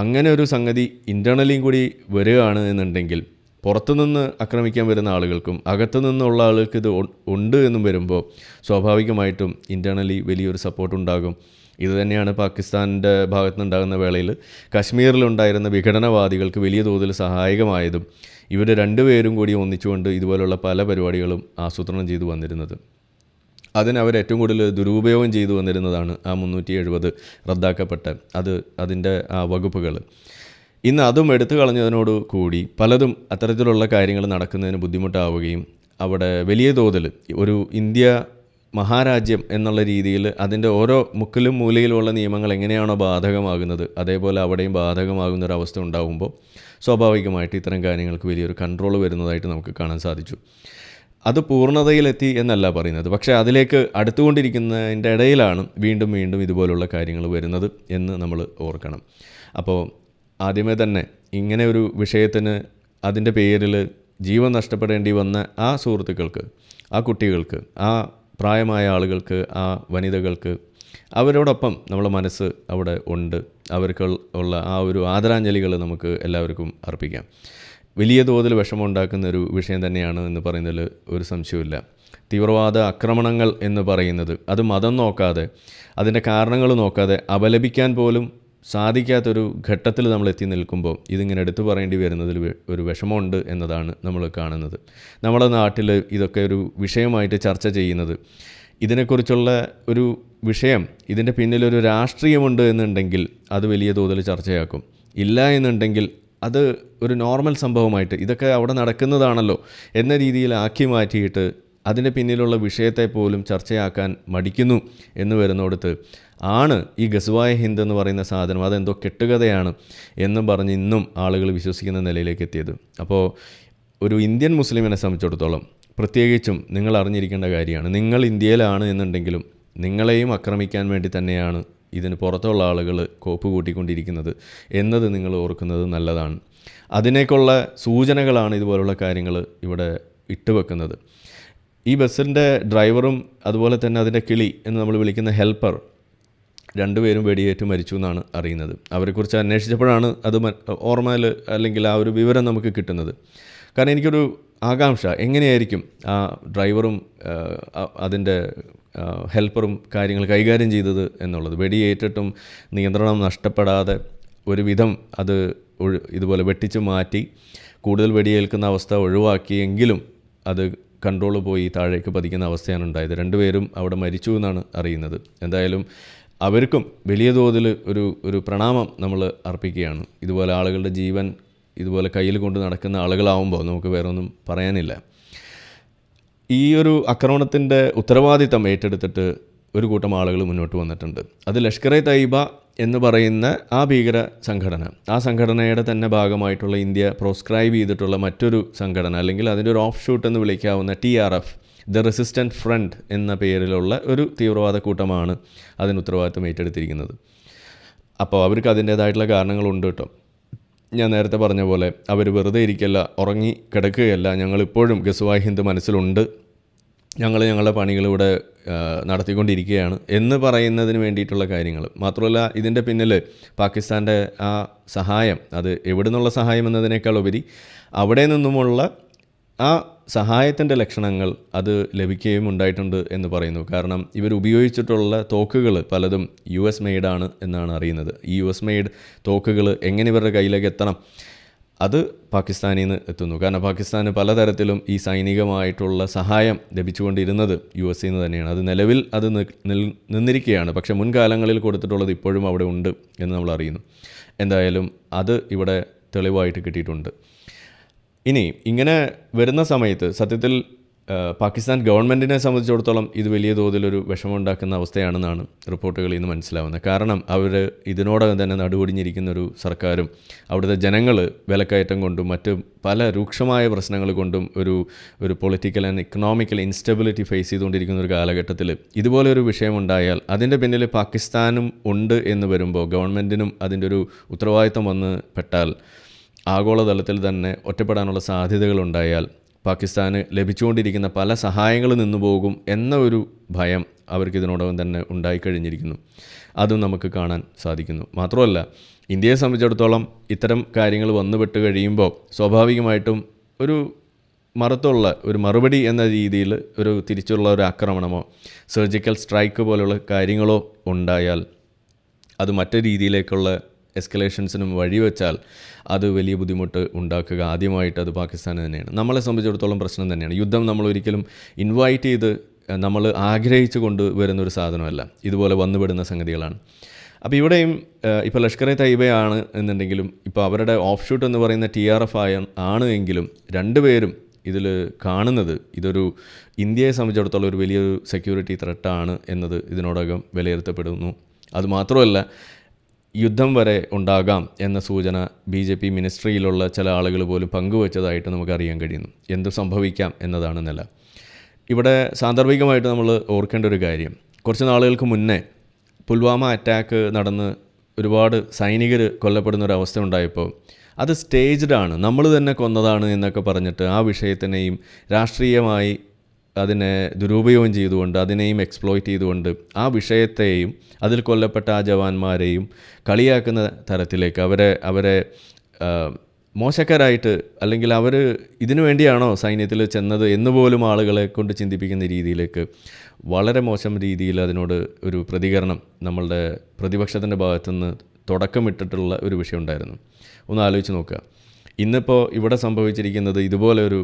അങ്ങനെ ഒരു സംഗതി ഇൻറ്റേർണലിയും കൂടി വരികയാണ് എന്നുണ്ടെങ്കിൽ പുറത്തുനിന്ന് ആക്രമിക്കാൻ വരുന്ന ആളുകൾക്കും അകത്തു നിന്നുള്ള ആളുകൾക്ക് ഇത് ഉണ്ട് എന്നും വരുമ്പോൾ സ്വാഭാവികമായിട്ടും ഇൻറ്റേർണലി വലിയൊരു സപ്പോർട്ട് ഉണ്ടാകും. ഇത് തന്നെയാണ് പാകിസ്ഥാൻ്റെ ഭാഗത്തു നിന്നുണ്ടാകുന്ന വേളയിൽ കശ്മീരിലുണ്ടായിരുന്ന വിഘടനവാദികൾക്ക് വലിയ തോതിൽ സഹായകമായതും ഇവർ രണ്ടുപേരും കൂടി ഒന്നിച്ചുകൊണ്ട് ഇതുപോലുള്ള പല പരിപാടികളും ആസൂത്രണം ചെയ്തു വന്നിരുന്നത്. അതിന് അവർ ഏറ്റവും കൂടുതൽ ദുരുപയോഗം ചെയ്തു വന്നിരുന്നതാണ് ആ 370 റദ്ദാക്കപ്പെട്ട അതിൻ്റെ ആ വകുപ്പുകൾ. ഇന്ന് അതും എടുത്തു കളഞ്ഞതിനോട് കൂടി പലതും അത്തരത്തിലുള്ള കാര്യങ്ങൾ നടക്കുന്നതിന് ബുദ്ധിമുട്ടാവുകയും അവിടെ വലിയ തോതിൽ ഒരു ഇന്ത്യ മഹാരാജ്യം എന്നുള്ള രീതിയിൽ അതിൻ്റെ ഓരോ മുക്കിലും മൂലയിലുമുള്ള നിയമങ്ങൾ എങ്ങനെയാണോ ബാധകമാകുന്നത് അതേപോലെ അവിടെയും ബാധകമാകുന്ന ഒരു അവസ്ഥ ഉണ്ടാകുമ്പോൾ സ്വാഭാവികമായിട്ട് ഇത്തരം കാര്യങ്ങൾക്ക് വലിയൊരു കൺട്രോൾ വരുന്നതായിട്ട് നമുക്ക് കാണാൻ സാധിച്ചു. അത് പൂർണ്ണതയിലെത്തി എന്നല്ല പറയുന്നത്, പക്ഷേ അതിലേക്ക് അടുത്തുകൊണ്ടിരിക്കുന്നതിൻ്റെ ഇടയിലാണ് വീണ്ടും വീണ്ടും ഇതുപോലുള്ള കാര്യങ്ങൾ വരുന്നത് എന്ന് നമ്മൾ ഓർക്കണം. അപ്പോൾ ആദ്യമേ തന്നെ ഇങ്ങനെ ഒരു വിഷയത്തിന് അതിൻ്റെ പേരിൽ ജീവൻ നഷ്ടപ്പെടേണ്ടി വന്ന ആ സുഹൃത്തുക്കൾക്ക്, ആ കുട്ടികൾക്ക്, ആ പ്രായമായ ആളുകൾക്ക്, ആ വനിതകൾക്ക് അവരോടൊപ്പം നമ്മളെ മനസ്സ് അവിടെ ഉണ്ട്. അവർക്കുള്ള ആ ഒരു ആദരാഞ്ജലികൾ നമുക്ക് എല്ലാവർക്കും അർപ്പിക്കാം. വലിയ തോതിൽ വിഷമമുണ്ടാക്കുന്ന ഒരു വിഷയം തന്നെയാണ് എന്ന് പറയുന്നതിൽ ഒരു സംശയമില്ല. തീവ്രവാദ ആക്രമണങ്ങൾ എന്ന് പറയുന്നത് അത് മതം നോക്കാതെ അതിൻ്റെ കാരണങ്ങൾ നോക്കാതെ അപലപിക്കാൻ പോലും സാധിക്കാത്തൊരു ഘട്ടത്തിൽ നമ്മൾ എത്തി നിൽക്കുമ്പോൾ ഇതിങ്ങനെ എടുത്തു പറയേണ്ടി വരുന്നതിൽ ഒരു വിഷമമുണ്ട് എന്നതാണ് നമ്മൾ കാണുന്നത്. നമ്മുടെ നാട്ടിൽ ഇതൊക്കെ ഒരു വിഷയമായിട്ട് ചർച്ച ചെയ്യുന്നത്, ഇതിനെക്കുറിച്ചുള്ള ഒരു വിഷയം ഇതിൻ്റെ പിന്നിലൊരു രാഷ്ട്രീയമുണ്ട് എന്നുണ്ടെങ്കിൽ അത് വലിയ തോതിൽ ചർച്ചയാക്കും. ഇല്ല എന്നുണ്ടെങ്കിൽ അത് ഒരു നോർമൽ സംഭവമായിട്ട് ഇതൊക്കെ അവിടെ നടക്കുന്നതാണല്ലോ എന്ന രീതിയിൽ ആക്കി മാറ്റിയിട്ട് അതിൻ്റെ പിന്നിലുള്ള വിഷയത്തെ പോലും ചർച്ചയാക്കാൻ മടിക്കുന്നു എന്ന് വരുന്നിടത്ത് ആണ് ഈ ഗസ്വായ് ഹിന്ദ് എന്ന് പറയുന്ന സാധനം അതെന്തോ കെട്ടുകഥയാണ് എന്നും പറഞ്ഞ് ഇന്നും ആളുകൾ വിശ്വസിക്കുന്ന നിലയിലേക്ക് എത്തിയത്. അപ്പോൾ ഒരു ഇന്ത്യൻ മുസ്ലിമിനെ സംബന്ധിച്ചിടത്തോളം പ്രത്യേകിച്ചും നിങ്ങൾ അറിഞ്ഞിരിക്കേണ്ട കാര്യമാണ്, നിങ്ങൾ ഇന്ത്യയിലാണ് എന്നുണ്ടെങ്കിലും നിങ്ങളെയും ആക്രമിക്കാൻ വേണ്ടി തന്നെയാണ് ഇതിന് പുറത്തുള്ള ആളുകൾ കോപ്പ് കൂട്ടിക്കൊണ്ടിരിക്കുന്നത് എന്നത് നിങ്ങൾ ഓർക്കുന്നത് നല്ലതാണ്. അതിനേക്കുള്ള സൂചനകളാണ് ഇതുപോലുള്ള കാര്യങ്ങൾ ഇവിടെ ഇട്ടുവെക്കുന്നത്. ഈ ബസ്സിൻ്റെ ഡ്രൈവറും അതുപോലെ തന്നെ അതിൻ്റെ കിളി എന്ന് നമ്മൾ വിളിക്കുന്ന ഹെൽപ്പർ രണ്ടുപേരും വെടിയേറ്റ് മരിച്ചു എന്നാണ് അറിയുന്നത്. അവരെക്കുറിച്ച് അന്വേഷിച്ചപ്പോഴാണ് അത് ഓർമ്മയിൽ അല്ലെങ്കിൽ ആ ഒരു വിവരം നമുക്ക് കിട്ടുന്നത്. കാരണം എനിക്കൊരു ആകാംക്ഷ, എങ്ങനെയായിരിക്കും ആ ഡ്രൈവറും അതിൻ്റെ ഹെൽപ്പറും കാര്യങ്ങൾ കൈകാര്യം ചെയ്തത് എന്നുള്ളത്. വെടിയേറ്റിട്ടും നിയന്ത്രണം നഷ്ടപ്പെടാതെ ഒരുവിധം അത് ഇതുപോലെ വെട്ടിച്ച് മാറ്റി കൂടുതൽ വെടിയേൽക്കുന്ന അവസ്ഥ ഒഴിവാക്കിയെങ്കിലും അത് കൺട്രോൾ പോയി താഴേക്ക് പതിക്കുന്ന അവസ്ഥയാണ് ഉണ്ടായത്. രണ്ടുപേരും അവിടെ മരിച്ചു എന്നാണ് അറിയുന്നത്. എന്തായാലും അവർക്കും വലിയ തോതിൽ ഒരു പ്രണാമം നമ്മൾ അർപ്പിക്കുകയാണ്. ഇതുപോലെ ആളുകളുടെ ജീവൻ ഇതുപോലെ കയ്യിൽ കൊണ്ട് നടക്കുന്ന ആളുകളാവുമ്പോൾ നമുക്ക് വേറെ ഒന്നും പറയാനില്ല. ഈ ഒരു ആക്രമണത്തിൻ്റെ ഉത്തരവാദിത്തം ഏറ്റെടുത്തിട്ട് ഒരു കൂട്ടം ആളുകൾ മുന്നോട്ട് വന്നിട്ടുണ്ട്. അത് ലഷ്കർ എ തയ്യബ എന്ന് പറയുന്ന ആ ഭീകര സംഘടന, ആ സംഘടനയുടെ തന്നെ ഭാഗമായിട്ടുള്ള ഇന്ത്യ പ്രോസ്ക്രൈബ് ചെയ്തിട്ടുള്ള മറ്റൊരു സംഘടന അല്ലെങ്കിൽ അതിൻ്റെ ഒരു ഓഫ് ഷൂട്ട് എന്ന് വിളിക്കാവുന്ന TRF ദ റെസിസ്റ്റൻറ്റ് ഫ്രണ്ട് എന്ന പേരിലുള്ള ഒരു തീവ്രവാദ കൂട്ടമാണ് അതിന് ഉത്തരവാദിത്തം ഏറ്റെടുത്തിരിക്കുന്നത്. അപ്പോൾ അവർക്ക് അതിൻ്റേതായിട്ടുള്ള കാരണങ്ങളുണ്ട് കേട്ടോ. ഞാൻ നേരത്തെ പറഞ്ഞ പോലെ അവർ വെറുതെ ഇരിക്കല്ല, ഉറങ്ങി കിടക്കുകയല്ല, ഞങ്ങളിപ്പോഴും ഗസ്വായ് ഹിന്ദ് മനസ്സിലുണ്ട്, ഞങ്ങളുടെ പണികളിവിടെ നടത്തിക്കൊണ്ടിരിക്കുകയാണ് എന്ന് പറയുന്നതിന് വേണ്ടിയിട്ടുള്ള കാര്യങ്ങൾ. മാത്രമല്ല ഇതിൻ്റെ പിന്നിൽ പാകിസ്ഥാൻ്റെ ആ സഹായം, അത് എവിടെ നിന്നുള്ള സഹായം എന്നതിനേക്കാൾ ഉപരി അവിടെ നിന്നുമുള്ള ആ സഹായത്തിൻ്റെ ലക്ഷണങ്ങൾ അത് ലഭിക്കുകയും ഉണ്ടായിട്ടുണ്ട് എന്ന് പറയുന്നു. കാരണം ഇവർ ഉപയോഗിച്ചിട്ടുള്ള തോക്കുകൾ പലതും US മെയ്ഡാണ് എന്നാണ് അറിയുന്നത്. ഈ US മെയ്ഡ് തോക്കുകൾ എങ്ങനെ ഇവരുടെ കയ്യിലേക്ക് എത്തണം, അത് പാകിസ്ഥാനിൽ നിന്ന് എത്തുന്നു. കാരണം പാകിസ്ഥാന് പലതരത്തിലും ഈ സൈനികമായിട്ടുള്ള സഹായം ലഭിച്ചുകൊണ്ടിരുന്നത് US നിന്ന് തന്നെയാണ്. അത് നിലവിൽ അത് നിന്നിരിക്കുകയാണ്. പക്ഷേ മുൻകാലങ്ങളിൽ കൊടുത്തിട്ടുള്ളത് ഇപ്പോഴും അവിടെ ഉണ്ട് എന്ന് നമ്മൾ അറിയുന്നു. എന്തായാലും അത് ഇവിടെ തെളിവായിട്ട് കിട്ടിയിട്ടുണ്ട്. ഇനി ഇങ്ങനെ വരുന്ന സമയത്ത് സത്യത്തിൽ പാകിസ്ഥാൻ ഗവൺമെൻറ്റിനെ സംബന്ധിച്ചിടത്തോളം ഇത് വലിയ തോതിലൊരു വിഷമമുണ്ടാക്കുന്ന അവസ്ഥയാണെന്നാണ് റിപ്പോർട്ടുകളിൽ നിന്ന് മനസ്സിലാവുന്നത്. കാരണം അവർ ഇതിനോടകം തന്നെ നടുവൊടിഞ്ഞിരിക്കുന്ന ഒരു സർക്കാരും അവിടുത്തെ ജനങ്ങൾ വിലക്കയറ്റം കൊണ്ടും മറ്റ് പല രൂക്ഷമായ പ്രശ്നങ്ങൾ കൊണ്ടും ഒരു political and economical instability face ചെയ്തുകൊണ്ടിരിക്കുന്ന ഒരു കാലഘട്ടത്തിൽ ഇതുപോലെ ഒരു വിഷയമുണ്ടായാൽ അതിൻ്റെ പിന്നിൽ പാകിസ്ഥാനും ഉണ്ട് എന്ന് വരുമ്പോൾ ഗവൺമെൻറ്റിനും അതിൻ്റെ ഒരു ഉത്തരവാദിത്തം വന്ന് പെട്ടാൽ ആഗോളതലത്തിൽ തന്നെ ഒറ്റപ്പെടാനുള്ള സാധ്യതകളുണ്ടായാൽ പാകിസ്ഥാന് ലഭിച്ചുകൊണ്ടിരിക്കുന്ന പല സഹായങ്ങളും നിന്നു പോകും എന്ന ഒരു ഭയം അവർക്ക് ഇതിനോടകം തന്നെ ഉണ്ടായിക്കഴിഞ്ഞിരിക്കുന്നു. അതും നമുക്ക് കാണാൻ സാധിക്കുന്നു. മാത്രമല്ല, ഇന്ത്യയെ സംബന്ധിച്ചിടത്തോളം ഇത്തരം കാര്യങ്ങൾ വന്നുപെട്ട് കഴിയുമ്പോൾ സ്വാഭാവികമായിട്ടും ഒരു ഒരു മറുപടി എന്ന രീതിയിൽ ഒരു തിരിച്ചുള്ള ഒരു ആക്രമണമോ സർജിക്കൽ സ്ട്രൈക്ക് പോലുള്ള കാര്യങ്ങളോ ഉണ്ടായാൽ അത് മറ്റു രീതിയിലേക്കുള്ള എസ്കലേഷൻസിനും വഴിവെച്ചാൽ അത് വലിയ ബുദ്ധിമുട്ട് ഉണ്ടാക്കുക ആദ്യമായിട്ട് അത് പാകിസ്ഥാൻ തന്നെയാണ്. നമ്മളെ സംബന്ധിച്ചിടത്തോളം പ്രശ്നം തന്നെയാണ്. യുദ്ധം നമ്മൾ ഒരിക്കലും ഇൻവൈറ്റ് ചെയ്ത് നമ്മൾ ആഗ്രഹിച്ചു കൊണ്ട് വരുന്നൊരു സാധനമല്ല, ഇതുപോലെ വന്നുപെടുന്ന സംഗതികളാണ്. അപ്പോൾ ഇവിടെയും ഇപ്പോൾ ലഷ്കർ എ തയ്യബയാണ് എന്നുണ്ടെങ്കിലും ഇപ്പോൾ അവരുടെ ഓഫ് ഷൂട്ട് എന്ന് പറയുന്ന TRF ആണ് എങ്കിലും രണ്ടുപേരും ഇതിൽ കാണുന്നത് ഇതൊരു ഇന്ത്യയെ സംബന്ധിച്ചിടത്തോളം ഒരു വലിയൊരു സെക്യൂരിറ്റി ത്രെട്ടാണ് എന്നത് ഇതിനോടകം വിലയിരുത്തപ്പെടുന്നു. അതുമാത്രമല്ല, യുദ്ധം വരെ ഉണ്ടാകാം എന്ന സൂചന BJP മിനിസ്ട്രിയിലുള്ള ചില ആളുകൾ പോലും പങ്കുവച്ചതായിട്ട് നമുക്കറിയാൻ കഴിയുന്നു. എന്തു സംഭവിക്കാം എന്നതാണ് നില. ഇവിടെ സാന്ദർഭികമായിട്ട് നമ്മൾ ഓർക്കേണ്ട ഒരു കാര്യം, കുറച്ച് നാളുകൾക്ക് മുന്നേ പുൽവാമ അറ്റാക്ക് നടന്ന് ഒരുപാട് സൈനികർ കൊല്ലപ്പെടുന്ന ഒരു അവസ്ഥ ഉണ്ടായപ്പോൾ അത് സ്റ്റേജ്ഡ് ആണ്, നമ്മൾ തന്നെ കൊന്നതാണ് എന്നൊക്കെ പറഞ്ഞിട്ട് ആ വിഷയത്തിനെയും രാഷ്ട്രീയമായി അതിനെ ദുരുപയോഗം ചെയ്തുകൊണ്ട് അതിനെയും എക്സ്പ്ലോയിറ്റ് ചെയ്തുകൊണ്ട് ആ വിഷയത്തെയും അതിൽ കൊല്ലപ്പെട്ട ആ ജവാന്മാരെയും കളിയാക്കുന്ന തരത്തിലേക്ക് അവരെ മോശക്കാരായിട്ട്, അല്ലെങ്കിൽ അവർ ഇതിനു വേണ്ടിയാണോ സൈന്യത്തിൽ ചെന്നത് എന്ന് പോലും ആളുകളെ കൊണ്ട് ചിന്തിപ്പിക്കുന്ന രീതിയിലേക്ക് വളരെ മോശം രീതിയിൽ അതിനോട് ഒരു പ്രതികരണം നമ്മളുടെ പ്രതിപക്ഷത്തിൻ്റെ ഭാഗത്തുനിന്ന് തുടക്കമിട്ടിട്ടുള്ള ഒരു വിഷയം ഉണ്ടായിരുന്നു. ഒന്ന് ആലോചിച്ച് നോക്കുക. ഇന്നിപ്പോൾ ഇവിടെ സംഭവിച്ചിരിക്കുന്നത് ഇതുപോലെ ഒരു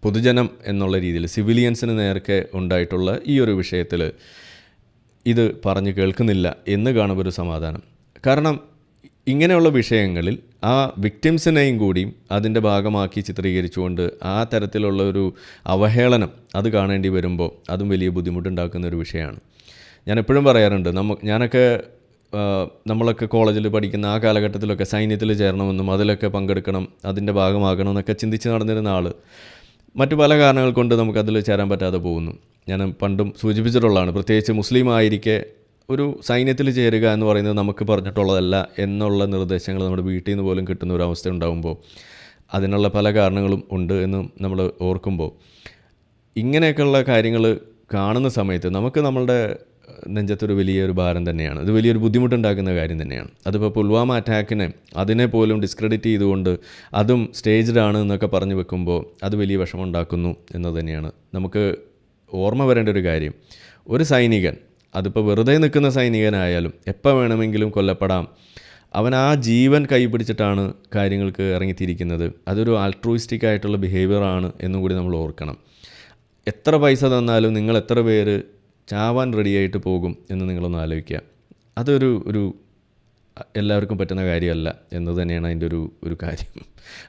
പൊതുജനം എന്നുള്ള രീതിയിൽ സിവിലിയൻസിന് നേർക്ക് ഉണ്ടായിട്ടുള്ള ഈ ഒരു വിഷയത്തിൽ ഇത് പറഞ്ഞു കേൾക്കുന്നില്ല എന്ന് കാണുമ്പോൾ ഒരു സമാധാനം. കാരണം ഇങ്ങനെയുള്ള വിഷയങ്ങളിൽ ആ വിക്ടിംസിനെയും കൂടിയും അതിൻ്റെ ഭാഗമാക്കി ചിത്രീകരിച്ചുകൊണ്ട് ആ തരത്തിലുള്ള ഒരു അവഹേളനം അത് കാണേണ്ടി വരുമ്പോൾ അതും വലിയ ബുദ്ധിമുട്ടുണ്ടാക്കുന്ന ഒരു വിഷയമാണ്. ഞാൻ എപ്പോഴും പറയാറുണ്ട്, നമ്മളൊക്കെ കോളേജിൽ പഠിക്കുന്ന ആ കാലഘട്ടത്തിലൊക്കെ സൈന്യത്തിൽ ചേരണമെന്നും അതിലൊക്കെ പങ്കെടുക്കണം, അതിൻ്റെ ഭാഗമാകണം എന്നൊക്കെ ചിന്തിച്ച് നടന്നിരുന്ന ആൾ മറ്റു പല കാരണങ്ങൾ കൊണ്ട് നമുക്കതിൽ ചേരാൻ പറ്റാതെ പോകുന്നു. ഞാൻ പണ്ടും സൂചിപ്പിച്ചിട്ടുള്ളതാണ്, പ്രത്യേകിച്ച് മുസ്ലിം ആയിരിക്കെ ഒരു സൈന്യത്തിൽ ചേരുക എന്ന് പറയുന്നത് നമുക്ക് പറഞ്ഞിട്ടുള്ളതല്ല എന്നുള്ള നിർദ്ദേശങ്ങൾ നമ്മുടെ വീട്ടിൽ നിന്ന് പോലും കിട്ടുന്ന ഒരു അവസ്ഥ ഉണ്ടാകുമ്പോൾ അതിനുള്ള പല കാരണങ്ങളും ഉണ്ട് എന്ന് നമ്മൾ ഓർക്കുമ്പോൾ ഇങ്ങനെയൊക്കെയുള്ള കാര്യങ്ങൾ കാണുന്ന സമയത്ത് നമുക്ക് നമ്മളുടെ നെഞ്ചത്തൊരു വലിയൊരു ഭാരം തന്നെയാണ്. ഇത് വലിയൊരു ബുദ്ധിമുട്ടുണ്ടാക്കുന്ന കാര്യം തന്നെയാണ്. അതിപ്പോൾ പുൽവാമ അറ്റാക്കിനെ അതിനെ പോലും ഡിസ്ക്രെഡിറ്റ് ചെയ്തുകൊണ്ട് അതും സ്റ്റേജ്ഡ് ആണ് എന്നൊക്കെ പറഞ്ഞു വെക്കുമ്പോൾ അത് വലിയ വിഷമമുണ്ടാക്കുന്നു എന്നത് തന്നെയാണ് നമുക്ക് ഓർമ്മ വരേണ്ട ഒരു കാര്യം. ഒരു സൈനികൻ, അതിപ്പോൾ വെറുതെ നിൽക്കുന്ന സൈനികനായാലും എപ്പോൾ വേണമെങ്കിലും കൊല്ലപ്പെടാം. അവൻ ആ ജീവൻ കൈപിടിച്ചിട്ടാണ് കാര്യങ്ങൾക്ക് ഇറങ്ങിത്തിരിക്കുന്നത്. അതൊരു ആൾട്രൂയിസ്റ്റിക് ആയിട്ടുള്ള ബിഹേവിയറാണ് എന്നും കൂടി നമ്മൾ ഓർക്കണം. എത്ര പൈസ തന്നാലും നിങ്ങൾ എത്ര പേര് ചാവാൻ റെഡിയായിട്ട് പോകും എന്ന് നിങ്ങളൊന്ന് ആലോചിക്കുക. അതൊരു എല്ലാവർക്കും പറ്റുന്ന കാര്യമല്ല എന്നത് തന്നെയാണ് അതിൻ്റെ ഒരു കാര്യം.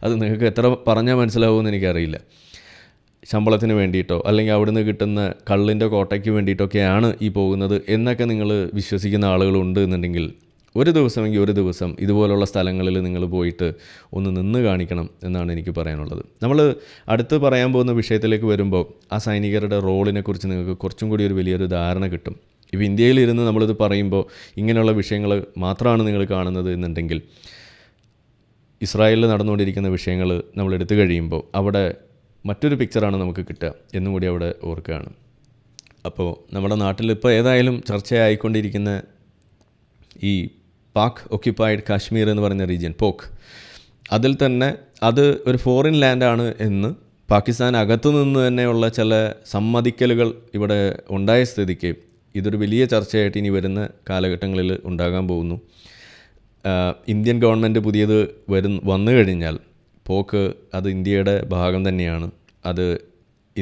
അത് നിങ്ങൾക്ക് എത്ര പറഞ്ഞാൽ മനസ്സിലാവുമെന്ന് എനിക്കറിയില്ല. ശമ്പളത്തിന് വേണ്ടിയിട്ടോ അല്ലെങ്കിൽ അവിടുന്ന് കിട്ടുന്ന കള്ളിൻ്റെ കോട്ടയ്ക്ക് വേണ്ടിയിട്ടൊക്കെയാണ് ഈ പോകുന്നത് എന്നൊക്കെ നിങ്ങൾ വിശ്വസിക്കുന്ന ആളുകളുണ്ട് എന്നുണ്ടെങ്കിൽ ഒരു ദിവസം ഇതുപോലുള്ള സ്ഥലങ്ങളിൽ നിങ്ങൾ പോയിട്ട് ഒന്ന് നിന്ന് കാണിക്കണം എന്നാണ് എനിക്ക് പറയാനുള്ളത്. നമ്മൾ അടുത്ത് പറയാൻ പോകുന്ന വിഷയത്തിലേക്ക് വരുമ്പോൾ ആ സൈനികരുടെ റോളിനെ കുറിച്ച് നിങ്ങൾക്ക് കുറച്ചും കൂടി ഒരു വലിയൊരു ധാരണ കിട്ടും. ഇപ്പോൾ ഇന്ത്യയിലിരുന്ന് നമ്മളിത് പറയുമ്പോൾ ഇങ്ങനെയുള്ള വിഷയങ്ങൾ മാത്രമാണ് നിങ്ങൾ കാണുന്നത് എന്നുണ്ടെങ്കിൽ ഇസ്രായേലിൽ നടന്നുകൊണ്ടിരിക്കുന്ന വിഷയങ്ങൾ നമ്മൾ എടുത്തു കഴിയുമ്പോൾ അവിടെ മറ്റൊരു പിക്ചറാണ് നമുക്ക് കിട്ടുക എന്നും കൂടി അവിടെ ഓർക്കുകയാണ്. അപ്പോൾ നമ്മുടെ നാട്ടിൽ ഇപ്പോൾ ഏതായാലും ചർച്ചയായിക്കൊണ്ടിരിക്കുന്ന ഈ പാക് ഒക്യുപ്പൈഡ് കാശ്മീർ എന്ന് പറയുന്ന റീജിയൻ പോക്ക്, അതിൽ തന്നെ അത് ഒരു ഫോറിൻ ലാൻഡാണ് എന്ന് പാകിസ്ഥാൻ അകത്തു നിന്ന് തന്നെയുള്ള ചില സമ്മതിക്കലുകൾ ഇവിടെ ഉണ്ടായ സ്ഥിതിക്ക് ഇതൊരു വലിയ ചർച്ചയായിട്ട് ഇനി വരുന്ന കാലഘട്ടങ്ങളിൽ ഉണ്ടാകാൻ പോകുന്നു. ഇന്ത്യൻ ഗവൺമെൻറ് പുതിയത് വന്നു കഴിഞ്ഞാൽ പോക്ക് അത് ഇന്ത്യയുടെ ഭാഗം തന്നെയാണ്, അത്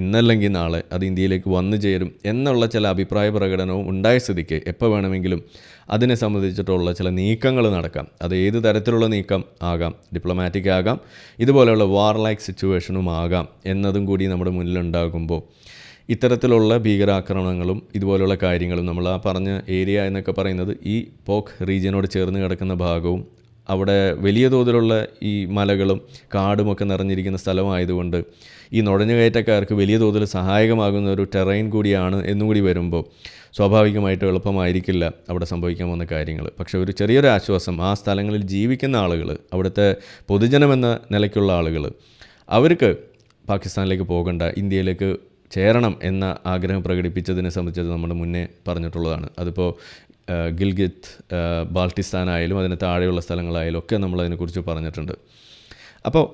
ഇന്നല്ലെങ്കിൽ നാളെ അത് ഇന്ത്യയിലേക്ക് വന്നു ചേരും എന്നുള്ള ചില അഭിപ്രായ പ്രകടനവും ഉണ്ടായ സ്ഥിതിക്ക് എപ്പോൾ വേണമെങ്കിലും അതിനെ സംബന്ധിച്ചിട്ടുള്ള ചില നീക്കങ്ങൾ നടക്കാം. അത് ഏത് തരത്തിലുള്ള നീക്കം ആകാം, ഡിപ്ലോമാറ്റിക് ആകാം, ഇതുപോലെയുള്ള വാർ ലൈക്ക് സിറ്റുവേഷനും ആകാം എന്നതും കൂടി നമ്മുടെ മുന്നിലുണ്ടാകുമ്പോൾ ഇത്തരത്തിലുള്ള ഭീകരാക്രമണങ്ങളും ഇതുപോലുള്ള കാര്യങ്ങളും നമ്മൾ ആ പറഞ്ഞ ഏരിയ എന്നൊക്കെ പറയുന്നത് ഈ പോക്ക് റീജിയനോട് ചേർന്ന് കിടക്കുന്ന ഭാഗവും അവിടെ വലിയ തോതിലുള്ള ഈ മലകളും കാടുമൊക്കെ നിറഞ്ഞിരിക്കുന്ന സ്ഥലമായതുകൊണ്ട് ഈ നുഴഞ്ഞുകയറ്റക്കാർക്ക് വലിയ തോതിൽ സഹായകമാകുന്ന ഒരു ടെറൈൻ കൂടിയാണ് എന്നും കൂടി വരുമ്പോൾ സ്വാഭാവികമായിട്ട് എളുപ്പമായിരിക്കില്ല അവിടെ സംഭവിക്കാൻ പോകുന്ന കാര്യങ്ങൾ. പക്ഷേ ഒരു ചെറിയൊരു ആശ്വാസം, ആ സ്ഥലങ്ങളിൽ ജീവിക്കുന്ന ആളുകൾ, അവിടുത്തെ പൊതുജനമെന്ന നിലയ്ക്കുള്ള ആളുകൾ, അവർക്ക് പാകിസ്ഥാനിലേക്ക് പോകണ്ട, ഇന്ത്യയിലേക്ക് ചേരണം എന്ന ആഗ്രഹം പ്രകടിപ്പിച്ചതിനെ സംബന്ധിച്ചത് നമ്മൾ മുന്നേ പറഞ്ഞിട്ടുള്ളതാണ്. അതിപ്പോൾ ഗിൽഗിത്ത്, ബാൾട്ടിസ്ഥാനായാലും അതിന് താഴെയുള്ള സ്ഥലങ്ങളായാലും ഒക്കെ നമ്മളതിനെക്കുറിച്ച് പറഞ്ഞിട്ടുണ്ട്. അപ്പോൾ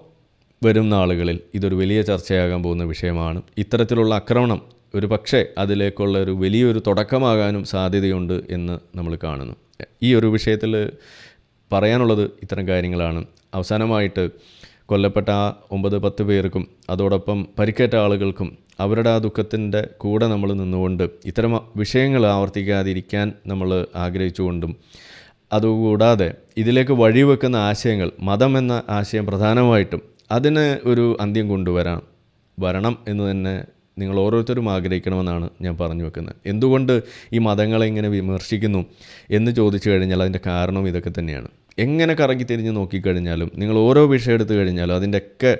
വരും നാളുകളിൽ ഇതൊരു വലിയ ചർച്ചയാകാൻ പോകുന്ന വിഷയമാണ്. ഇത്തരത്തിലുള്ള ആക്രമണം ഒരു പക്ഷേ അതിലേക്കുള്ള ഒരു വലിയൊരു തുടക്കമാകാനും സാധ്യതയുണ്ട് എന്ന് നമ്മൾ കാണുന്നു. ഈ ഒരു വിഷയത്തിൽ പറയാനുള്ളത് ഇത്തരം കാര്യങ്ങളാണ്. അവസാനമായിട്ട് കൊല്ലപ്പെട്ട ആ 9-10 പേർക്കും അതോടൊപ്പം പരിക്കേറ്റ ആളുകൾക്കും അവരുടെ ആ ദുഃഖത്തിൻ്റെ കൂടെ നമ്മൾ നിന്നുകൊണ്ട് ഇത്തരം വിഷയങ്ങൾ ആവർത്തിക്കാതിരിക്കാൻ നമ്മൾ ആഗ്രഹിച്ചുകൊണ്ടും, അതുകൂടാതെ ഇതിലേക്ക് വഴിവെക്കുന്ന ആശയങ്ങൾ, മതം എന്ന ആശയം പ്രധാനമായിട്ടും അതിന് ഒരു അന്ത്യം വരണം എന്ന് തന്നെ നിങ്ങൾ ഓരോരുത്തരും ആഗ്രഹിക്കണമെന്നാണ് ഞാൻ പറഞ്ഞു വെക്കുന്നത്. എന്തുകൊണ്ട് ഈ മതങ്ങളെ ഇങ്ങനെ വിമർശിക്കുന്നു എന്ന് ചോദിച്ചു കഴിഞ്ഞാൽ അതിൻ്റെ കാരണം ഇതൊക്കെ തന്നെയാണ്. എങ്ങനെ കറങ്ങി തിരിഞ്ഞ് നോക്കിക്കഴിഞ്ഞാലും, നിങ്ങൾ ഓരോ വിഷയം എടുത്തു കഴിഞ്ഞാലും അതിൻ്റെയൊക്കെ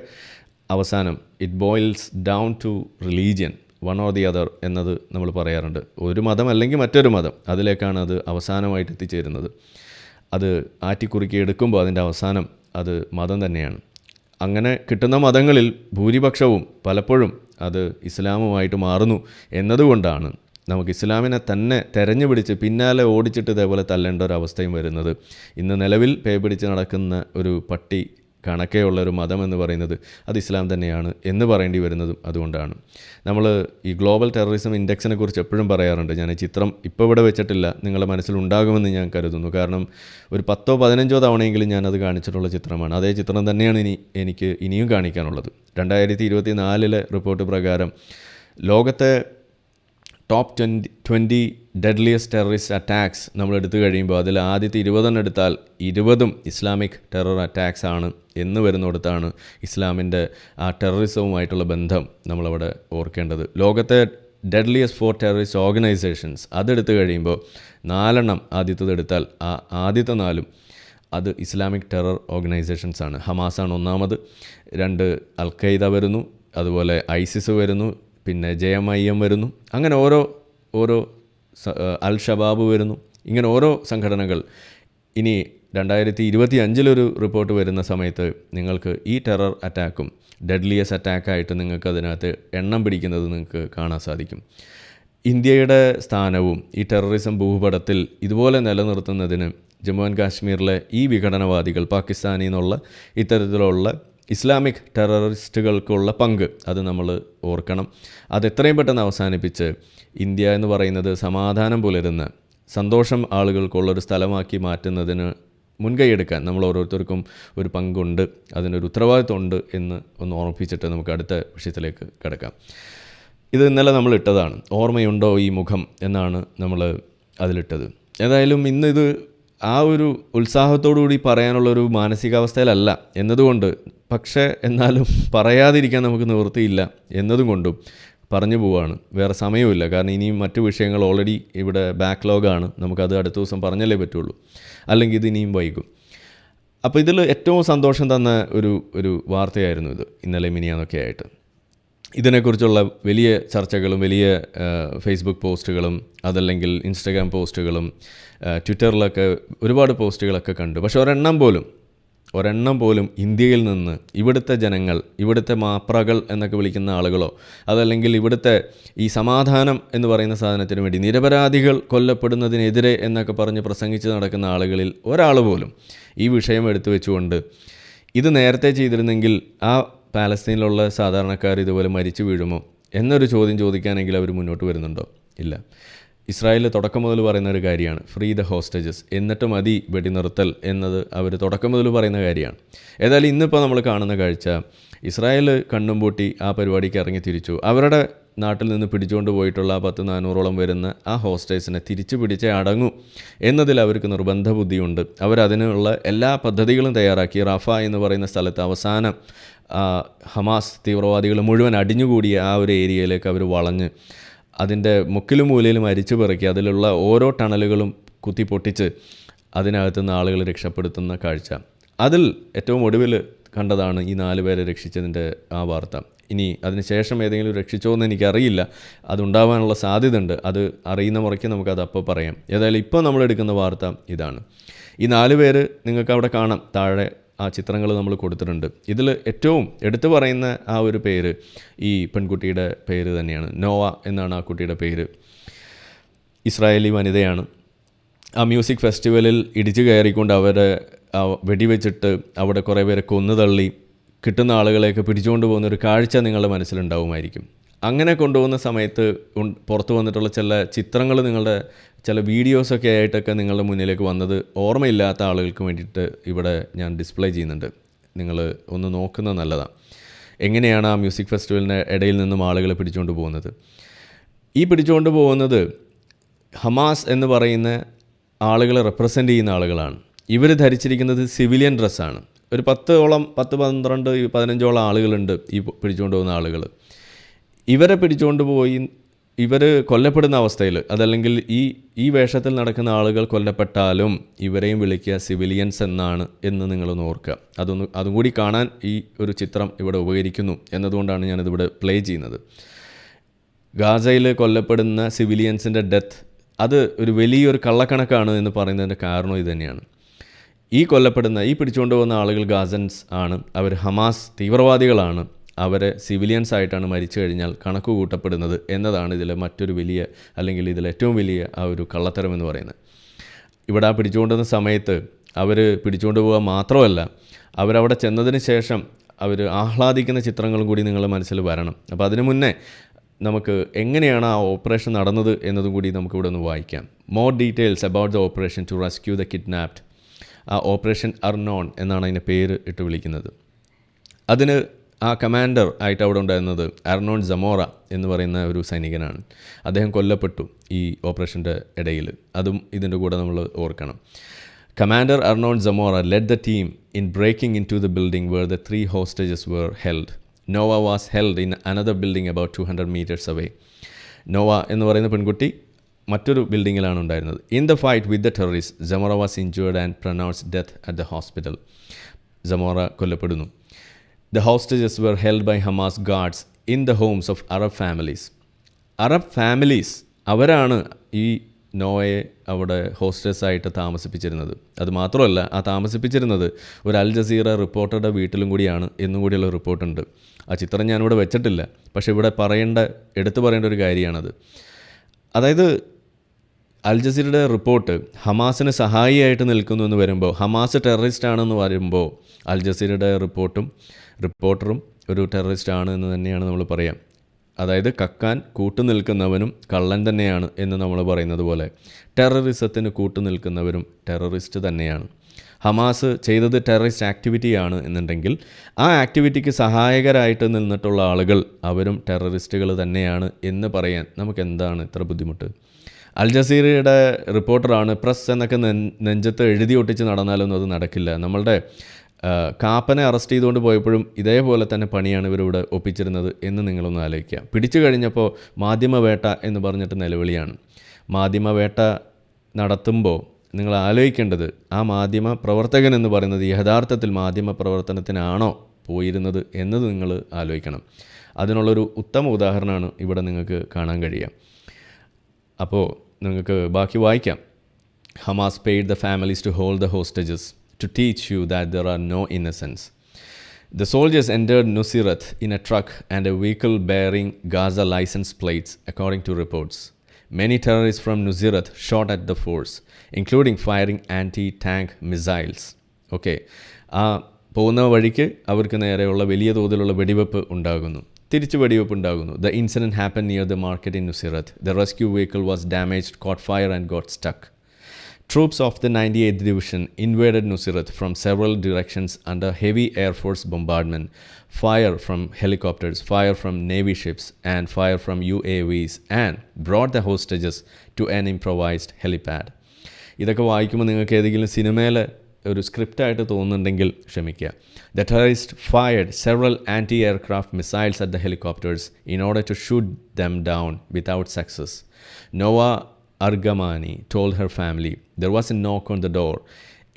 അവസാനം it boils down to religion, one or the other എന്നത് നമ്മൾ പറയാറുണ്ട്. ഒരു മതം അല്ലെങ്കിൽ മറ്റൊരു മതം, അതിലേക്കാണ് അത് അവസാനമായിട്ട് എത്തിച്ചേരുന്നത്. അത് ആറ്റിക്കുറുക്കി എടുക്കുമ്പോൾ അതിൻ്റെ അവസാനം അത് മതം തന്നെയാണ്. അങ്ങനെ കിട്ടുന്ന മതങ്ങളിൽ ഭൂരിപക്ഷവും പലപ്പോഴും അത് ഇസ്ലാമുമായിട്ട് മാറുന്നു എന്നതുകൊണ്ടാണ് നമുക്ക് ഇസ്ലാമിനെ തന്നെ തെരഞ്ഞു പിടിച്ച് പിന്നാലെ ഓടിച്ചിട്ട് ഇതേപോലെ തല്ലേണ്ട ഒരു അവസ്ഥയും വരുന്നത്. ഇന്ന് നിലവിൽ പേ പിടിച്ച് നടക്കുന്ന ഒരു പട്ടി കണക്കെയുള്ള ഒരു മതം എന്ന് പറയുന്നത് അത് ഇസ്ലാം തന്നെയാണ് എന്ന് പറയേണ്ടി വരുന്നതും അതുകൊണ്ടാണ്. നമ്മൾ ഈ ഗ്ലോബൽ ടെററിസം ഇൻഡെക്സിനെ കുറിച്ച് എപ്പോഴും പറയാറുണ്ട്. ഞാൻ ഈ ചിത്രം ഇപ്പോൾ ഇവിടെ വെച്ചിട്ടില്ല, നിങ്ങളുടെ മനസ്സിലുണ്ടാകുമെന്ന് ഞാൻ കരുതുന്നു. കാരണം ഒരു 10-15 തവണയെങ്കിലും ഞാനത് കാണിച്ചിട്ടുള്ള ചിത്രമാണ്. അതേ ചിത്രം തന്നെയാണ് എനിക്ക് ഇനിയും കാണിക്കാനുള്ളത്. 2024 റിപ്പോർട്ട് പ്രകാരം ലോകത്തെ ടോപ്പ് 20 ഡെഡ്ലിയസ്റ്റ് ടെററിസ്റ്റ് അറ്റാക്സ് നമ്മൾ എടുത്തു കഴിയുമ്പോൾ അതിൽ ആദ്യത്തെ 20 എടുത്താൽ 20ഉം ഇസ്ലാമിക് ടെറർ അറ്റാക്സ് ആണ് എന്ന് വരുന്നിടത്താണ് ഇസ്ലാമിൻ്റെ ആ ടെററിസവുമായിട്ടുള്ള ബന്ധം നമ്മളവിടെ ഓർക്കേണ്ടത്. ലോകത്തെ ഡെഡ്ലിയസ്റ്റ് 4 ടെററിസ്റ്റ് ഓർഗനൈസേഷൻസ് അതെടുത്തു കഴിയുമ്പോൾ 4 ആദ്യത്തേത് എടുത്താൽ ആ ആദ്യത്തെ 4 അത് ഇസ്ലാമിക് ടെറർ ഓർഗനൈസേഷൻസ് ആണ്. ഹമാസാണ് ഒന്നാമത്, 2 അൽ ഖയ്ദ വരുന്നു, അതുപോലെ ഐസിസ് വരുന്നു, പിന്നെ JMIM വരുന്നു, അങ്ങനെ ഓരോ അൽ ഷബാബ് വരുന്നു. ഇങ്ങനെ ഓരോ സംഘടനകൾ. ഇനി 2025 റിപ്പോർട്ട് വരുന്ന സമയത്ത് നിങ്ങൾക്ക് ഈ ടെറർ അറ്റാക്കും ഡെഡ്ലിയസ്റ്റ് അറ്റാക്കായിട്ട് നിങ്ങൾക്ക് അതിനകത്ത് എണ്ണം പിടിക്കുന്നത് നിങ്ങൾക്ക് കാണാൻ സാധിക്കും. ഇന്ത്യയുടെ സ്ഥാനവും ഈ ടെററിസം ഭൂപടത്തിൽ ഇതുപോലെ നിലനിർത്തുന്നതിന് ജമ്മു ആൻഡ് കാശ്മീരിലെ ഈ വിഘടനവാദികൾ, പാകിസ്ഥാനിൽ നിന്നുള്ള ഇത്തരത്തിലുള്ള ഇസ്ലാമിക് ടെററിസ്റ്റുകൾക്കുള്ള പങ്ക് അത് നമ്മൾ ഓർക്കണം. അത് എത്രയും പെട്ടെന്ന് അവസാനിപ്പിച്ച് ഇന്ത്യ എന്ന് പറയുന്നത് സമാധാനം പുലരുന്ന, സന്തോഷം ആളുകൾക്കുള്ളൊരു സ്ഥലമാക്കി മാറ്റുന്നതിന് മുൻകൈയെടുക്കാൻ നമ്മൾ ഓരോരുത്തർക്കും ഒരു പങ്കുണ്ട്, അതിനൊരു ഉത്തരവാദിത്വമുണ്ട് എന്ന് ഒന്ന് ഓർമ്മിപ്പിച്ചിട്ട് നമുക്ക് അടുത്ത വിഷയത്തിലേക്ക് കിടക്കാം. ഇത് ഇന്നലെ നമ്മൾ ഇട്ടതാണ്. ഓർമ്മയുണ്ടോ ഈ മുഖം എന്നാണ് നമ്മൾ അതിലിട്ടത്. ഏതായാലും ഇന്നിത് ആ ഒരു ഉത്സാഹത്തോടുകൂടി പറയാനുള്ളൊരു മാനസികാവസ്ഥയിലല്ല എന്നതുകൊണ്ട്, പക്ഷേ എന്നാലും പറയാതിരിക്കാൻ നമുക്ക് നിവൃത്തിയില്ല എന്നതും കൊണ്ടും പറഞ്ഞു പോവുകയാണ്. വേറെ സമയമില്ല, കാരണം ഇനിയും മറ്റു വിഷയങ്ങൾ ഓൾറെഡി ഇവിടെ ബാക്ക്ലോഗാണ്. നമുക്കത് അടുത്ത ദിവസം പറഞ്ഞല്ലേ പറ്റുള്ളൂ, അല്ലെങ്കിൽ ഇത് ഇനിയും വൈകും. അപ്പോൾ ഇതിൽ ഏറ്റവും സന്തോഷം തന്ന ഒരു വാർത്തയായിരുന്നു ഇത്, ഇന്നലെ മിനിയാന്നൊക്കെ ആയിട്ട്. ഇതിനെക്കുറിച്ചുള്ള വലിയ ചർച്ചകളും വലിയ ഫേസ്ബുക്ക് പോസ്റ്റുകളും അതല്ലെങ്കിൽ ഇൻസ്റ്റഗ്രാം പോസ്റ്റുകളും ട്വിറ്ററിലൊക്കെ ഒരുപാട് പോസ്റ്റുകളൊക്കെ കണ്ടു. പക്ഷെ ഒരെണ്ണം പോലും ഇന്ത്യയിൽ നിന്ന് ഇവിടുത്തെ ജനങ്ങൾ, ഇവിടുത്തെ മാപ്രകൾ എന്നൊക്കെ വിളിക്കുന്ന ആളുകളോ അതല്ലെങ്കിൽ ഇവിടുത്തെ ഈ സമാധാനം എന്ന് പറയുന്ന സാധനത്തിന് വേണ്ടി നിരപരാധികൾ കൊല്ലപ്പെടുന്നതിനെതിരെ എന്നൊക്കെ പറഞ്ഞ് പ്രസംഗിച്ച് നടക്കുന്ന ആളുകളിൽ ഒരാൾ പോലും ഈ വിഷയം എടുത്തു വെച്ചുകൊണ്ട് ഇത് നേരത്തെ ചെയ്തിരുന്നെങ്കിൽ ആ പാലസ്തീനിലുള്ള സാധാരണക്കാർ ഇതുപോലെ മരിച്ചു വീഴുമോ എന്നൊരു ചോദ്യം ചോദിക്കാനെങ്കിൽ അവർ മുന്നോട്ട് വരുന്നുണ്ടോ? ഇല്ല. ഇസ്രായേൽ തുടക്കം മുതൽ പറയുന്ന ഒരു കാര്യമാണ്, ഫ്രീ ദ ഹോസ്റ്റേജസ്, എന്നിട്ട് മതി വെടിനിർത്തൽ എന്നത് അവർ തുടക്കം മുതൽ പറയുന്ന കാര്യമാണ്. ഏതായാലും ഇന്നിപ്പോൾ നമ്മൾ കാണുന്ന കാഴ്ച, ഇസ്രായേൽ കണ്ണും പൂട്ടി ആ പരിപാടിക്ക് ഇറങ്ങി തിരിച്ചു. അവരുടെ നാട്ടിൽ നിന്ന് പിടിച്ചുകൊണ്ട് പോയിട്ടുള്ള 400-400 വരുന്ന ആ ഹോസ്റ്റേഴ്സിനെ തിരിച്ചു പിടിച്ചേ അടങ്ങൂ എന്നതിൽ അവർക്ക് നിർബന്ധ ബുദ്ധിയുണ്ട്. അവരതിനുള്ള എല്ലാ പദ്ധതികളും തയ്യാറാക്കി. റഫ എന്ന് പറയുന്ന സ്ഥലത്ത് അവസാനം ഹമാസ് തീവ്രവാദികൾ മുഴുവൻ അടിഞ്ഞുകൂടിയ ആ ഒരു ഏരിയയിലേക്ക് അവർ വളഞ്ഞ് അതിൻ്റെ മുക്കിലും മൂലയിലും അരിച്ചു പെറുക്കി അതിലുള്ള ഓരോ ടണലുകളും കുത്തിപ്പൊട്ടിച്ച് അതിനകത്തുനിന്ന് ആളുകൾ രക്ഷപ്പെടുത്തുന്ന കാഴ്ച. അതിൽ ഏറ്റവും ഒടുവിൽ കണ്ടതാണ് ഈ 4 പേരെ രക്ഷിച്ചതിൻ്റെ ആ വാർത്ത. ഇനി അതിനുശേഷം ഏതെങ്കിലും രക്ഷിച്ചോ എന്ന് എനിക്കറിയില്ല, അതുണ്ടാവാനുള്ള സാധ്യതയുണ്ട്. അത് അറിയുന്ന മുറയ്ക്ക് നമുക്കത് അപ്പോൾ പറയാം. ഏതായാലും ഇപ്പോൾ നമ്മളെടുക്കുന്ന വാർത്ത ഇതാണ്. ഈ 4 പേര് നിങ്ങൾക്ക് അവിടെ കാണാം, താഴെ ആ ചിത്രങ്ങൾ നമ്മൾ കൊടുത്തിട്ടുണ്ട്. ഇതിൽ ഏറ്റവും എടുത്തു പറയുന്ന ആ ഒരു പേര് ഈ പെൺകുട്ടിയുടെ പേര് തന്നെയാണ്. നോവ എന്നാണ് ആ കുട്ടിയുടെ പേര്. ഇസ്രായേലി വനിതയാണ്. ആ മ്യൂസിക് ഫെസ്റ്റിവലിൽ ഇടിച്ചു കയറിക്കൊണ്ട് അവരെ വെടിവെച്ചിട്ട് അവിടെ കുറേ പേരെ കൊന്നു തള്ളി കിട്ടുന്ന ആളുകളെയൊക്കെ പിടിച്ചുകൊണ്ട് പോകുന്നൊരു കാഴ്ച നിങ്ങളുടെ മനസ്സിലുണ്ടാവുമായിരിക്കും. അങ്ങനെ കൊണ്ടുപോകുന്ന സമയത്ത് പുറത്തു വന്നിട്ടുള്ള ചില ചിത്രങ്ങൾ, നിങ്ങളുടെ ചില വീഡിയോസൊക്കെ ആയിട്ടൊക്കെ നിങ്ങളുടെ മുന്നിലേക്ക് വന്നത് ഓർമ്മയില്ലാത്ത ആളുകൾക്ക് വേണ്ടിയിട്ട് ഇവിടെ ഞാൻ ഡിസ്പ്ലേ ചെയ്യുന്നുണ്ട്. നിങ്ങൾ ഒന്ന് നോക്കുന്നത് നല്ലതാണ്. എങ്ങനെയാണ് ആ മ്യൂസിക് ഫെസ്റ്റിവലിൻ്റെ ഇടയിൽ നിന്നും ആളുകളെ പിടിച്ചുകൊണ്ട് പോകുന്നത്. ഈ പിടിച്ചുകൊണ്ട് പോകുന്നത് ഹമാസ് എന്ന് പറയുന്ന ആളുകളെ റെപ്രസെൻ്റ് ചെയ്യുന്ന ആളുകളാണ്. ഇവർ ധരിച്ചിരിക്കുന്നത് സിവിലിയൻ ഡ്രസ്സാണ്. ഒരു 10, 12, 15 ആളുകളുണ്ട് ഈ പിടിച്ചുകൊണ്ട് പോകുന്ന ആളുകൾ. ഇവരെ പിടിച്ചുകൊണ്ട് പോയി ഇവർ കൊല്ലപ്പെടുന്ന അവസ്ഥയിൽ, അതല്ലെങ്കിൽ ഈ വേഷത്തിൽ നടക്കുന്ന ആളുകൾ കൊല്ലപ്പെട്ടാലും ഇവരെയും വിളിക്കുക സിവിലിയൻസ് എന്നാണ് എന്ന് നിങ്ങളൊന്ന് ഓർക്കുക. അതും കൂടി കാണാൻ ഈ ഒരു ചിത്രം ഇവിടെ ഉപകരിക്കുന്നു എന്നതുകൊണ്ടാണ് ഞാനിതിവിടെ പ്ലേ ചെയ്യുന്നത്. ഗാസയിൽ കൊല്ലപ്പെടുന്ന സിവിലിയൻസിൻ്റെ ഡെത്ത് അത് ഒരു വലിയൊരു കള്ളക്കണക്കാണ് എന്ന് പറയുന്നതിൻ്റെ കാരണം ഇത് തന്നെയാണ്. ഈ പിടിച്ചുകൊണ്ട് പോകുന്ന ആളുകൾ ഗാസൻസ് ആണ്. അവർ ഹമാസ് തീവ്രവാദികളാണ്. അവരെ സിവിലിയൻസ് ആയിട്ടാണ് മരിച്ചു കഴിഞ്ഞാൽ കണക്ക് കൂട്ടപ്പെടുന്നത് എന്നതാണ് ഇതിലെ മറ്റൊരു വലിയ, അല്ലെങ്കിൽ ഇതിലെ ഏറ്റവും വലിയ ആ ഒരു കള്ളത്തരം എന്ന് പറയുന്നത്. ഇവിടെ ആ പിടിച്ചുകൊണ്ടുവന്ന സമയത്ത് അവർ പിടിച്ചുകൊണ്ട് പോകാൻ മാത്രമല്ല, അവരവിടെ ചെന്നതിന് ശേഷം അവർ ആഹ്ലാദിക്കുന്ന ചിത്രങ്ങളും കൂടി നിങ്ങളുടെ മനസ്സിൽ വരണം. അപ്പോൾ അതിനു മുന്നേ നമുക്ക് എങ്ങനെയാണ് ആ ഓപ്പറേഷൻ നടന്നത് എന്നതും കൂടി നമുക്കിവിടെ ഒന്ന് വായിക്കാം. More details about the operation to rescue the kidnapped. ആ ഓപ്പറേഷൻ അർണോൺ എന്നാണ് അതിൻ്റെ പേര് ഇട്ട് വിളിക്കുന്നത്. അതിന് ആ കമാൻഡർ ആയിട്ട് അവിടെ ഉണ്ടായിരുന്നത് അർണോൺ ജമോറ എന്ന് പറയുന്ന ഒരു സൈനികനാണ്. അദ്ദേഹം കൊല്ലപ്പെട്ടു ഈ ഓപ്പറേഷൻ്റെ ഇടയിൽ. അതും ഇതിൻ്റെ കൂടെ നമ്മൾ ഓർക്കണം. Commander Arnon Zamora led the team in breaking in to the building where the 3 hostages were held. Noa was held in another building about 200 meters away. Noa എന്ന് പറയുന്ന പെൺകുട്ടി മറ്റൊരു ബിൽഡിങ്ങിലാണ് ഉണ്ടായിരുന്നത്. In the fight with the terrorist Zamora was injured and pronounced death at the hospital. Zamora കൊല്ലപ്പെടുന്നു. The hostages were held by Hamas guards in the homes of Arab families. Arab families അവരാണ് ഈ നോവയെ അവിടെ ഹോസ്റ്റേഴ്സായിട്ട് താമസിപ്പിച്ചിരുന്നത്. അതുമാത്രമല്ല, ആ താമസിപ്പിച്ചിരുന്നത് ഒരു അൽ Jazeera റിപ്പോർട്ടറുടെ വീട്ടിലും കൂടിയാണ് എന്നും കൂടിയുള്ള റിപ്പോർട്ടുണ്ട്. ആ ചിത്രം ഞാനിവിടെ വെച്ചിട്ടില്ല, പക്ഷേ ഇവിടെ എടുത്തു പറയേണ്ട ഒരു കാര്യമാണത്. അതായത് അൽ ജസീറയുടെ റിപ്പോർട്ട് ഹമാസിന് സഹായിയായിട്ട് നിൽക്കുന്നു എന്ന് വരുമ്പോൾ, ഹമാസ് ടെററിസ്റ്റ് ആണെന്ന് വരുമ്പോൾ അൽ ജസീറയുടെ റിപ്പോർട്ടറും ഒരു ടെററിസ്റ്റ് ആണ് എന്ന് തന്നെയാണ് നമ്മൾ പറയാം. അതായത് കക്കാൻ കൂട്ടുനിൽക്കുന്നവനും കള്ളൻ തന്നെയാണ് എന്ന് നമ്മൾ പറയുന്നത് പോലെ ടെററിസത്തിന് കൂട്ടുനിൽക്കുന്നവരും ടെററിസ്റ്റ് തന്നെയാണ്. ഹമാസ് ചെയ്തത് ടെററിസ്റ്റ് ആക്ടിവിറ്റിയാണ് എന്നുണ്ടെങ്കിൽ ആ ആക്ടിവിറ്റിക്ക് സഹായകരായിട്ട് നിന്നിട്ടുള്ള ആളുകൾ അവരും ടെററിസ്റ്റുകൾ തന്നെയാണ് എന്ന് പറയാൻ നമുക്ക് എന്താണ് ഇത്ര ബുദ്ധിമുട്ട്? അൽ ജസീറയുടെ റിപ്പോർട്ടറാണ്, പ്രസ് എന്നൊക്കെ നെഞ്ചത്ത് എഴുതി ഒട്ടിച്ച് നടന്നാലൊന്നും അത് നടക്കില്ല. നമ്മളുടെ കാപ്പനെ അറസ്റ്റ് ചെയ്തുകൊണ്ട് പോയപ്പോഴും ഇതേപോലെ തന്നെ പണിയാണ് ഇവരിവിടെ ഒപ്പിച്ചിരുന്നത് എന്ന് നിങ്ങളൊന്ന് ആലോചിക്കുക. പിടിച്ചു കഴിഞ്ഞപ്പോൾ മാധ്യമവേട്ട എന്ന് പറഞ്ഞിട്ട് നിലവിളിയാണ്. മാധ്യമവേട്ട നടത്തുമ്പോൾ നിങ്ങൾ ആലോചിക്കേണ്ടത് ആ മാധ്യമ പ്രവർത്തകൻ എന്ന് പറയുന്നത് യഥാർത്ഥത്തിൽ മാധ്യമ പ്രവർത്തനത്തിനാണോ പോയിരുന്നത് എന്നത് നിങ്ങൾ ആലോചിക്കണം. അതിനുള്ളൊരു ഉത്തമ ഉദാഹരണമാണ് ഇവിടെ നിങ്ങൾക്ക് കാണാൻ കഴിയുക. അപ്പോൾ നിങ്ങൾക്ക് ബാക്കി വായിക്കാം. Hamas paid the families to hold the hostages to teach you that there are no innocents. The soldiers entered Nuseirat in a truck and a vehicle bearing Gaza license plates, according to reports. Many terrorists from Nuseirat shot at the force, including firing anti-tank missiles. Okay. പോകുന്ന വഴിക്ക് അവർക്ക് നേരെയുള്ള വലിയ തോതിലുള്ള വെടിവെപ്പ് ഉണ്ടാകുന്നു. തിരിച്ചു വെടിവെപ്പ് ഉണ്ടാകുന്നു. The incident happen near the market in Nuseirat. The rescue vehicle was damaged, caught fire and got stuck. Troops of the 98th Division invaded Nusrat from several directions under heavy Air Force bombardment, fire from helicopters, fire from Navy ships, and fire from UAVs, and brought the hostages to an improvised helipad. ഇതൊക്കെ വായിക്കുമ്പോൾ നിങ്ങൾക്ക് ഏതെങ്കിലും സിനിമയിലെ ഒരു സ്ക്രിപ്റ്റായിട്ട് തോന്നുന്നുണ്ടെങ്കിൽ ക്ഷമിക്കുക. The terrorists fired several anti-aircraft missiles at the helicopters in order to shoot them down without success. Noah Argamani told her family, there was a knock on the door.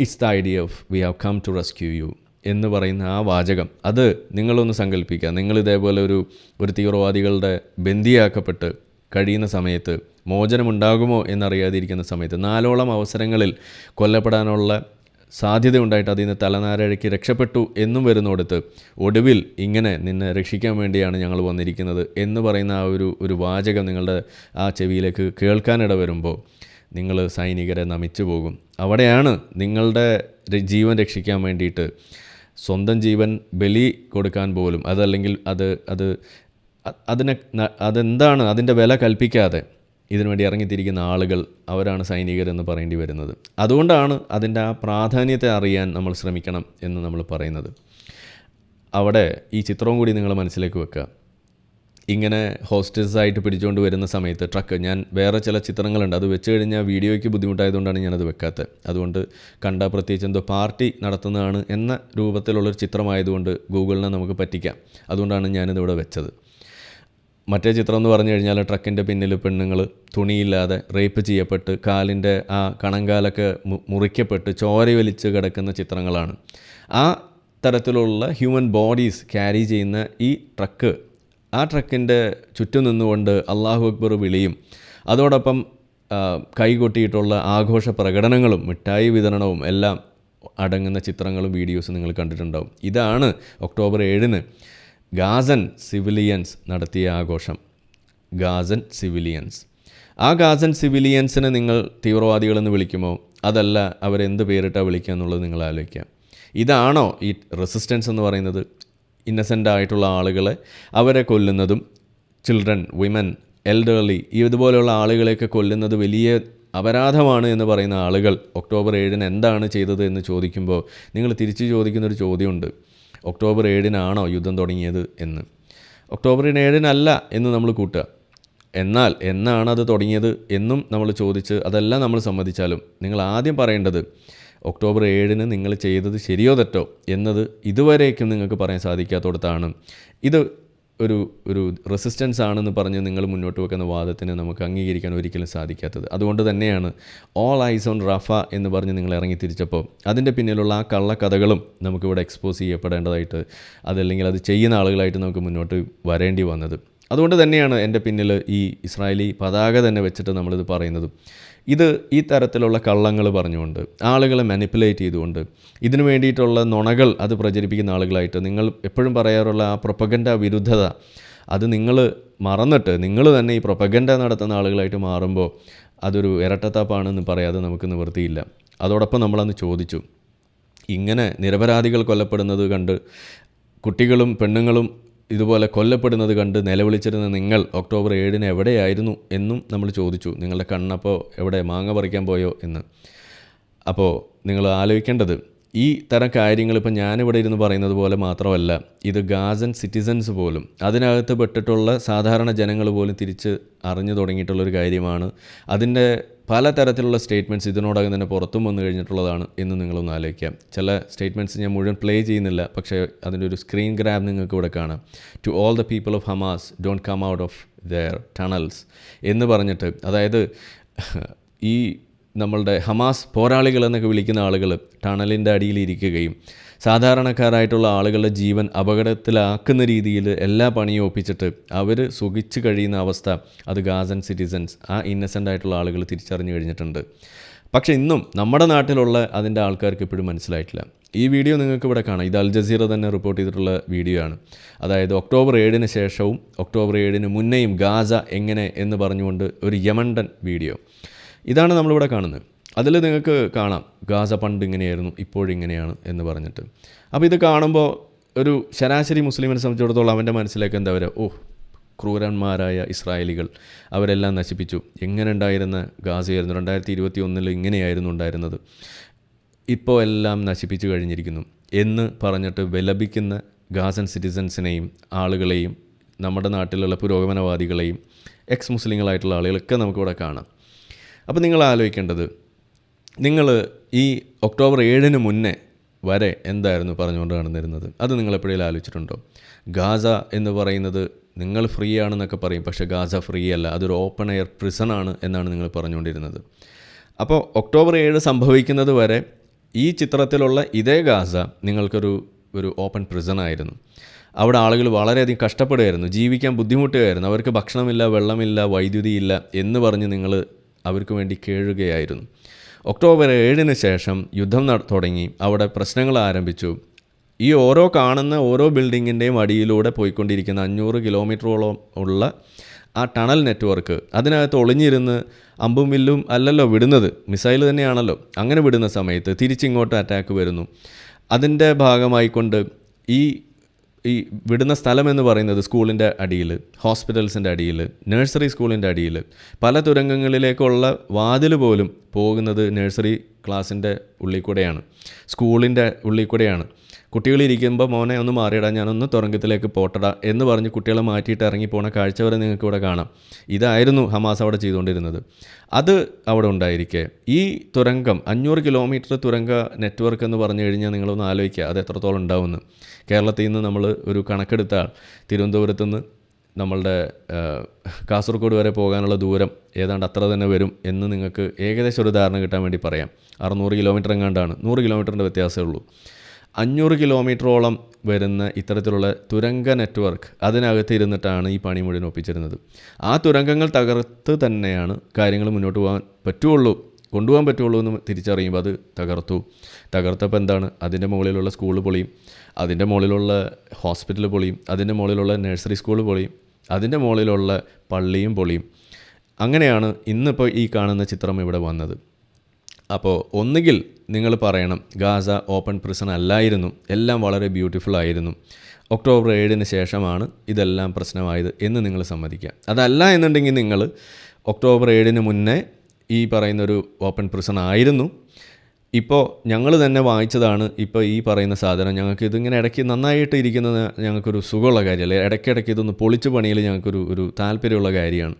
It's the idea of we have come to rescue you. എന്ന് പറയുന്ന ആ വാചകം, അത് നിങ്ങളൊന്ന് സങ്കല്പിക്കുക. നിങ്ങൾ ഇതേപോലെ ഒരു തീവ്രവാദികളുടെ ബന്ദിയാക്കപ്പെട്ട് കഴിയുന്ന സമയത്ത്, മോചനമുണ്ടാകുമോ എന്നറിയാതിരിക്കുന്ന സമയത്ത്, 4ഓളം അവസരങ്ങളിൽ കൊല്ലപ്പെടാനുള്ള സാധ്യത ഉണ്ടായിട്ട് അതിൽ നിന്ന് തലനാരഴയ്ക്ക് രക്ഷപ്പെട്ടു എന്നും വരുന്നിടത്ത് ഒടുവിൽ ഇങ്ങനെ നിന്നെ രക്ഷിക്കാൻ വേണ്ടിയാണ് ഞങ്ങൾ വന്നിരിക്കുന്നത് എന്ന് പറയുന്ന ആ ഒരു വാചകം നിങ്ങളുടെ ആ ചെവിയിലേക്ക് കേൾക്കാനിട വരുമ്പോൾ നിങ്ങൾ സൈനികരെ നമിച്ചു പോകും. അവിടെയാണ് നിങ്ങളുടെ ജീവൻ രക്ഷിക്കാൻ വേണ്ടിയിട്ട് സ്വന്തം ജീവൻ ബലി കൊടുക്കാൻ പോലും, അതല്ലെങ്കിൽ അതെന്താണ് അതിൻ്റെ വില കൽപ്പിക്കാതെ ഇതിനുവേണ്ടി ഇറങ്ങിത്തിരിക്കുന്ന ആളുകൾ, അവരാണ് സൈനികരെന്ന് പറയേണ്ടി വരുന്നത്. അതുകൊണ്ടാണ് അതിൻ്റെ ആ പ്രാധാന്യത്തെ അറിയാൻ നമ്മൾ ശ്രമിക്കണം എന്ന് നമ്മൾ പറയുന്നത്. അവിടെ ഈ ചിത്രവും കൂടി നിങ്ങൾ മനസ്സിലേക്ക് വെക്കുക. ഇങ്ങനെ ഹോസ്റ്റേഴ്സായിട്ട് പിടിച്ചുകൊണ്ട് വരുന്ന സമയത്ത് ട്രക്ക്, ഞാൻ വേറെ ചില ചിത്രങ്ങളുണ്ട്, അത് വെച്ച് കഴിഞ്ഞാൽ വീഡിയോയ്ക്ക് ബുദ്ധിമുട്ടായതുകൊണ്ടാണ് ഞാനത് വെക്കാത്തത്. അതുകൊണ്ട് കണ്ട പ്രത്യേകിച്ച് എന്തോ പാർട്ടി നടത്തുന്നതാണ് എന്ന രൂപത്തിലുള്ളൊരു ചിത്രമായതുകൊണ്ട് ഗൂഗിളിനെ നമുക്ക് പറ്റിക്കാം. അതുകൊണ്ടാണ് ഞാനിതിവിടെ വെച്ചത്. മറ്റേ ചിത്രം എന്ന് പറഞ്ഞു കഴിഞ്ഞാൽ ട്രക്കിൻ്റെ പിന്നിൽ പെണ്ണുങ്ങൾ തുണിയില്ലാതെ റേപ്പ് ചെയ്യപ്പെട്ട് കാലിൻ്റെ ആ കണങ്കാലൊക്കെ മുറിക്കപ്പെട്ട് ചോര വലിച്ച് കിടക്കുന്ന ചിത്രങ്ങളാണ്. ആ തരത്തിലുള്ള ഹ്യൂമൻ ബോഡീസ് ക്യാരി ചെയ്യുന്ന ഈ ട്രക്ക്, ആ ട്രക്കിൻ്റെ ചുറ്റും നിന്നുകൊണ്ട് അല്ലാഹു അക്ബർ വിളിയും അതോടൊപ്പം കൈകൊട്ടിയിട്ടുള്ള ആഘോഷ പ്രകടനങ്ങളും മിഠായി വിതരണവും എല്ലാം അടങ്ങുന്ന ചിത്രങ്ങളും വീഡിയോസും നിങ്ങൾ കണ്ടിട്ടുണ്ടാവും. ഇതാണ് ഒക്ടോബർ 7-ന് ഗാസൻ സിവിലിയൻസ് നടത്തിയ ആഘോഷം. Ghassan civilians. ആ ഗാസൻ സിവിലിയൻസിനെ നിങ്ങൾ തീവ്രവാദികളെന്ന് വിളിക്കുമോ, അതല്ല അവരെന്ത് പേരിട്ടാണ് വിളിക്കുക എന്നുള്ളത് നിങ്ങൾ ആലോചിക്കുക. ഇതാണോ ഈ റെസിസ്റ്റൻസ് എന്ന് പറയുന്നത്? ഇന്നസെൻ്റ് ആയിട്ടുള്ള ആളുകളെ അവരെ കൊല്ലുന്നതും, ചിൽഡ്രൻ, വിമൻ, എൽഡർലി ഇതുപോലെയുള്ള ആളുകളെയൊക്കെ കൊല്ലുന്നത് വലിയ അപരാധമാണ് എന്ന് പറയുന്ന ആളുകൾ ഒക്ടോബർ 7-ന് എന്താണ് ചെയ്തത് എന്ന് ചോദിക്കുമ്പോൾ നിങ്ങൾ തിരിച്ചു ചോദിക്കുന്നൊരു ചോദ്യമുണ്ട്. ഒക്ടോബർ 7-നാണോ യുദ്ധം തുടങ്ങിയത് എന്ന്. ഒക്ടോബർ 7-നല്ല എന്ന് നമ്മൾ കൂട്ടുക. എന്നാൽ എന്നാണ് അത് തുടങ്ങിയത് എന്നും നമ്മൾ ചോദിച്ച് അതെല്ലാം നമ്മൾ സമ്മതിച്ചാലും നിങ്ങൾ ആദ്യം പറയേണ്ടത് ഒക്ടോബർ 7-ന് നിങ്ങൾ ചെയ്തത് ശരിയോ തെറ്റോ എന്നത് ഇതുവരേക്കും നിങ്ങൾക്ക് പറയാൻ സാധിക്കാത്തടത്താണ് ഇത് ഒരു റെസിസ്റ്റൻസ് ആണെന്ന് പറഞ്ഞ് നിങ്ങൾ മുന്നോട്ട് വെക്കുന്ന വാദത്തിന് നമുക്ക് അംഗീകരിക്കാൻ ഒരിക്കലും സാധിക്കാത്തത്. അതുകൊണ്ട് തന്നെയാണ് ഓൾ ഐസ് ഓൺ റഫ എന്ന് പറഞ്ഞ് നിങ്ങൾ ഇറങ്ങി തിരിച്ചപ്പോൾ അതിൻ്റെ പിന്നിലുള്ള ആ കള്ളക്കഥകളും നമുക്കിവിടെ എക്സ്പോസ് ചെയ്യപ്പെടേണ്ടതായിട്ട്, അതല്ലെങ്കിൽ അത് ചെയ്യുന്ന ആളുകളായിട്ട് നമുക്ക് മുന്നോട്ട് വരേണ്ടി വന്നത്. അതുകൊണ്ട് തന്നെയാണ് എൻ്റെ പിന്നിൽ ഈ ഇസ്രായേലി പതാക തന്നെ വെച്ചിട്ട് നമ്മളിത് പറയുന്നത്. ഇത് ഈ തരത്തിലുള്ള കള്ളങ്ങൾ പറഞ്ഞുകൊണ്ട് ആളുകളെ മാനിപ്പുലേറ്റ് ചെയ്തുകൊണ്ട് ഇതിനു വേണ്ടിയിട്ടുള്ള നുണകൾ അത് പ്രചരിപ്പിക്കുന്ന ആളുകളായിട്ട് നിങ്ങൾ എപ്പോഴും പറയാറുള്ള ആ പ്രൊപ്പഗൻഡ വിരുദ്ധത, അത് നിങ്ങൾ മറന്നിട്ട് നിങ്ങൾ തന്നെ ഈ പ്രൊപ്പഗൻഡ നടത്തുന്ന ആളുകളായിട്ട് മാറുമ്പോൾ അതൊരു ഇരട്ടത്താപ്പാണെന്ന് പറയാതെ നമുക്ക് നിവൃത്തിയില്ല. അതോടൊപ്പം നമ്മളന്ന് ചോദിച്ചു, ഇങ്ങനെ നിരപരാധികൾ കൊല്ലപ്പെടുന്നത് കണ്ട് കുട്ടികളും പെണ്ണുങ്ങളും ഇതുപോലെ കൊല്ലപ്പെടുന്നത് കണ്ട് നിലവിളിച്ചിരുന്ന നിങ്ങൾ ഒക്ടോബർ 7-ന് എവിടെയായിരുന്നു എന്നും നമ്മൾ ചോദിച്ചു. നിങ്ങളുടെ കണ്ണപ്പോൾ എവിടെ, മാങ്ങ പറിക്കാൻ പോയോ എന്ന്. അപ്പോൾ നിങ്ങൾ ആലോചിക്കേണ്ടത് ഈ തരം കാര്യങ്ങൾ ഇപ്പം ഞാനിവിടെ ഇരുന്ന് പറയുന്നത് പോലെ മാത്രമല്ല, ഇത് ഗാസൻ സിറ്റിസൻസ് പോലും, അതിനകത്ത് പെട്ടിട്ടുള്ള സാധാരണ ജനങ്ങൾ പോലും തിരിച്ച് അറിഞ്ഞു തുടങ്ങിയിട്ടുള്ളൊരു കാര്യമാണ്. അതിൻ്റെ പലതരത്തിലുള്ള സ്റ്റേറ്റ്മെൻറ്റ്സ് ഇതിനോടകം തന്നെ പുറത്തും വന്നു കഴിഞ്ഞിട്ടുള്ളതാണ് എന്ന് നിങ്ങളൊന്ന് ആലോചിക്കാം. ചില സ്റ്റേറ്റ്മെൻറ്റ്സ് ഞാൻ മുഴുവൻ പ്ലേ ചെയ്യുന്നില്ല, പക്ഷേ അതിൻ്റെ ഒരു സ്ക്രീൻ ഗ്രാബ് നിങ്ങൾക്ക് ഇവിടെ കാണാം. To all the people of Hamas don't come out of their tunnels എന്ന് പറഞ്ഞിട്ട്, അതായത് ഈ നമ്മളുടെ ഹമാസ് പോരാളികൾ എന്നൊക്കെ വിളിക്കുന്ന ആളുകൾ ടണലിൻ്റെ അടിയിലിരിക്കുകയും സാധാരണക്കാരായിട്ടുള്ള ആളുകളുടെ ജീവൻ അപകടത്തിലാക്കുന്ന രീതിയിൽ എല്ലാ പണിയും ഒപ്പിച്ചിട്ട് അവർ സുഖിച്ച് കഴിയുന്ന അവസ്ഥ അത് ഗാസൻ സിറ്റിസൻസ്, ആ ഇന്നസെൻ്റ് ആയിട്ടുള്ള ആളുകൾ തിരിച്ചറിഞ്ഞു കഴിഞ്ഞിട്ടുണ്ട്. പക്ഷേ ഇന്നും നമ്മുടെ നാട്ടിലുള്ള അതിൻ്റെ ആൾക്കാർക്ക് ഇപ്പോഴും മനസ്സിലായിട്ടില്ല. ഈ വീഡിയോ നിങ്ങൾക്ക് ഇവിടെ കാണാം. ഇത് അൽ ജസീറ തന്നെ റിപ്പോർട്ട് ചെയ്തിട്ടുള്ള വീഡിയോ ആണ്. അതായത് ഒക്ടോബർ 7-ന് ശേഷവും ഒക്ടോബർ 7-ന് മുന്നേയും ഗാസ എങ്ങനെ എന്ന് പറഞ്ഞുകൊണ്ട് ഒരു യമണ്ടൻ വീഡിയോ. ഇതാണ് നമ്മളിവിടെ കാണുന്നത്. അതിൽ നിങ്ങൾക്ക് കാണാം ഗാസ പണ്ട് ഇങ്ങനെയായിരുന്നു ഇപ്പോഴിങ്ങനെയാണ് എന്ന് പറഞ്ഞിട്ട്. അപ്പോൾ ഇത് കാണുമ്പോൾ ഒരു ശരാശരി മുസ്ലിമിനെ സംബന്ധിച്ചിടത്തോളം അവൻ്റെ മനസ്സിലേക്ക് എന്താ വരിക, ഓ ക്രൂരന്മാരായ ഇസ്രായേലികൾ അവരെല്ലാം നശിപ്പിച്ചു, എങ്ങനെ ഉണ്ടായിരുന്ന ഗാസയായിരുന്നു 2021 ഇങ്ങനെയായിരുന്നു ഉണ്ടായിരുന്നത്, ഇപ്പോൾ എല്ലാം നശിപ്പിച്ചു കഴിഞ്ഞിരിക്കുന്നു എന്ന് പറഞ്ഞിട്ട് വിലപിക്കുന്ന ഗാസൻ സിറ്റിസൻസിനെയും ആളുകളെയും നമ്മുടെ നാട്ടിലുള്ള പുരോഗമനവാദികളെയും എക്സ് മുസ്ലിങ്ങളായിട്ടുള്ള ആളുകളൊക്കെ നമുക്കിവിടെ കാണാം. അപ്പോൾ നിങ്ങൾ ആലോചിക്കേണ്ടത്, നിങ്ങൾ ഈ ഒക്ടോബർ 7 മുന്നേ വരെ എന്തായിരുന്നു പറഞ്ഞുകൊണ്ട് നടന്നിരുന്നത്? അത് നിങ്ങൾ എപ്പോഴെങ്കിലും ആലോചിച്ചിട്ടുണ്ടോ? ഗാസ എന്ന് പറയുന്നത് നിങ്ങൾ ഫ്രീ ആണെന്നൊക്കെ പറയും, പക്ഷേ ഗാസ ഫ്രീ അല്ല, അതൊരു ഓപ്പൺ എയർ പ്രിസൺ ആണ് എന്നാണ് നിങ്ങൾ പറഞ്ഞുകൊണ്ടിരുന്നത്. അപ്പോൾ ഒക്ടോബർ 7 സംഭവിക്കുന്നത് വരെ ഈ ചിത്രത്തിലുള്ള ഇതേ ഗാസ നിങ്ങൾക്കൊരു ഓപ്പൺ പ്രിസൺ ആയിരുന്നു. അവിടെ ആളുകൾ വളരെയധികം കഷ്ടപ്പെടുകയായിരുന്നു, ജീവിക്കാൻ ബുദ്ധിമുട്ടുകയായിരുന്നു, അവർക്ക് ഭക്ഷണമില്ല, വെള്ളമില്ല, വൈദ്യുതിയില്ല എന്ന് പറഞ്ഞ് നിങ്ങൾ അവർക്ക് വേണ്ടി കേഴുകയായിരുന്നു. ഒക്ടോബർ 7 ശേഷം യുദ്ധം തുടങ്ങി, അവിടെ പ്രശ്നങ്ങൾ ആരംഭിച്ചു. ഈ കാണുന്ന ഓരോ ബിൽഡിങ്ങിൻ്റെയും അടിയിലൂടെ പോയിക്കൊണ്ടിരിക്കുന്ന 500 കിലോമീറ്ററോളം ഉള്ള ആ ടണൽ നെറ്റ്വർക്ക്, അതിനകത്ത് ഒളിഞ്ഞിരുന്ന് അമ്പും വില്ലും അല്ലല്ലോ വിടുന്നത്, മിസൈൽ തന്നെയാണല്ലോ. അങ്ങനെ വിടുന്ന സമയത്ത് തിരിച്ചിങ്ങോട്ട് അറ്റാക്ക് വരുന്നു. അതിൻ്റെ ഭാഗമായിക്കൊണ്ട് ഈ വിടുന്ന സ്ഥലം എന്ന് പറയുന്നത് സ്കൂളിൻ്റെ അടിയിൽ, ഹോസ്പിറ്റൽസിൻ്റെ അടിയിൽ, നഴ്സറി സ്കൂളിൻ്റെ അടിയിൽ, പല തുരങ്കങ്ങളിലേക്കുള്ള വാതിൽ പോലും പോകുന്നത് നഴ്സറി ക്ലാസ്സിൻ്റെ ഉള്ളിൽ കൂടെയാണ്, സ്കൂളിൻ്റെ ഉള്ളിൽ കൂടെയാണ്. കുട്ടികളിരിക്കുമ്പോൾ മോനെ ഒന്ന് മാറിയിടാ, ഞാനൊന്ന് തുരങ്കത്തിലേക്ക് പോട്ടടാ എന്ന് പറഞ്ഞ് കുട്ടികളെ മാറ്റിയിട്ട് ഇറങ്ങിപ്പോണ കാഴ്ച വരെ നിങ്ങൾക്ക് ഇവിടെ കാണാം. ഇതായിരുന്നു ഹമാസ് അവിടെ ചെയ്തുകൊണ്ടിരുന്നത്. അത് അവിടെ ഉണ്ടായിരിക്കെ ഈ തുരങ്കം 500 കിലോമീറ്റർ തുരങ്ക നെറ്റ്വർക്ക് എന്ന് പറഞ്ഞു കഴിഞ്ഞാൽ നിങ്ങളൊന്ന് ആലോചിക്കുക അത് എത്രത്തോളം ഉണ്ടാവുമെന്ന്. കേരളത്തിൽ നിന്ന് നമ്മൾ ഒരു കണക്കെടുത്താൽ തിരുവനന്തപുരത്ത് നിന്ന് നമ്മളുടെ കാസർഗോഡ് വരെ പോകാനുള്ള ദൂരം ഏതാണ്ട് അത്ര തന്നെ വരും എന്ന് നിങ്ങൾക്ക് ഏകദേശം ഒരു ധാരണ കിട്ടാൻ വേണ്ടി പറയാം. 600 കിലോമീറ്റർ എങ്ങാണ്ടാണ്, 100 കിലോമീറ്ററിൻ്റെ വ്യത്യാസമേ ഉള്ളൂ. 500 കിലോമീറ്ററോളം വരുന്ന ഇത്തരത്തിലുള്ള തുരങ്ക നെറ്റ്വർക്ക്, അതിനകത്ത് ഇരുന്നിട്ടാണ് ഈ പണി മുഴുവൻ ഒപ്പിച്ചിരുന്നത്. ആ തുരങ്കങ്ങൾ തകർത്ത് തന്നെയാണ് കാര്യങ്ങൾ മുന്നോട്ട് കൊണ്ടുപോകാൻ പറ്റുള്ളൂ എന്ന് തിരിച്ചറിയുമ്പോൾ അത് തകർത്തപ്പോൾ എന്താണ്, അതിൻ്റെ മുകളിലുള്ള സ്കൂൾ പൊളിയും, അതിൻ്റെ മുകളിലുള്ള ഹോസ്പിറ്റൽ പൊളിയും, അതിൻ്റെ മുകളിലുള്ള നഴ്സറി സ്കൂൾ പൊളിയും, അതിൻ്റെ മുകളിലുള്ള പള്ളിയും പൊളിയും. അങ്ങനെയാണ് ഇന്നിപ്പോൾ ഈ കാണുന്ന ചിത്രം ഇവിടെ വന്നത്. അപ്പോൾ ഒന്നുകിൽ നിങ്ങൾ പറയണം ഗാസ ഓപ്പൺ പ്രിസൺ അല്ലായിരുന്നു, എല്ലാം വളരെ ബ്യൂട്ടിഫുൾ ആയിരുന്നു, ഒക്ടോബർ 7 ശേഷമാണ് ഇതെല്ലാം പ്രശ്നമായത് എന്ന് നിങ്ങൾ സമ്മതിക്കുക. അതല്ല എന്നുണ്ടെങ്കിൽ നിങ്ങൾ ഒക്ടോബർ 7 മുന്നേ ഈ പറയുന്നൊരു ഓപ്പൺ പ്രിസൺ ആയിരുന്നു, ഇപ്പോൾ ഞങ്ങൾ തന്നെ വാങ്ങിച്ചതാണ് ഇപ്പോൾ ഈ പറയുന്ന സാധനം, ഞങ്ങൾക്ക് ഇതിങ്ങനെ ഇടയ്ക്ക് നന്നായിട്ട് ഇരിക്കുന്നത് ഞങ്ങൾക്കൊരു സുഖമുള്ള കാര്യമല്ല, ഇടയ്ക്കിടയ്ക്ക് ഇതൊന്ന് പൊളിച്ച് പണിയിൽ ഞങ്ങൾക്കൊരു താല്പര്യമുള്ള കാര്യമാണ്,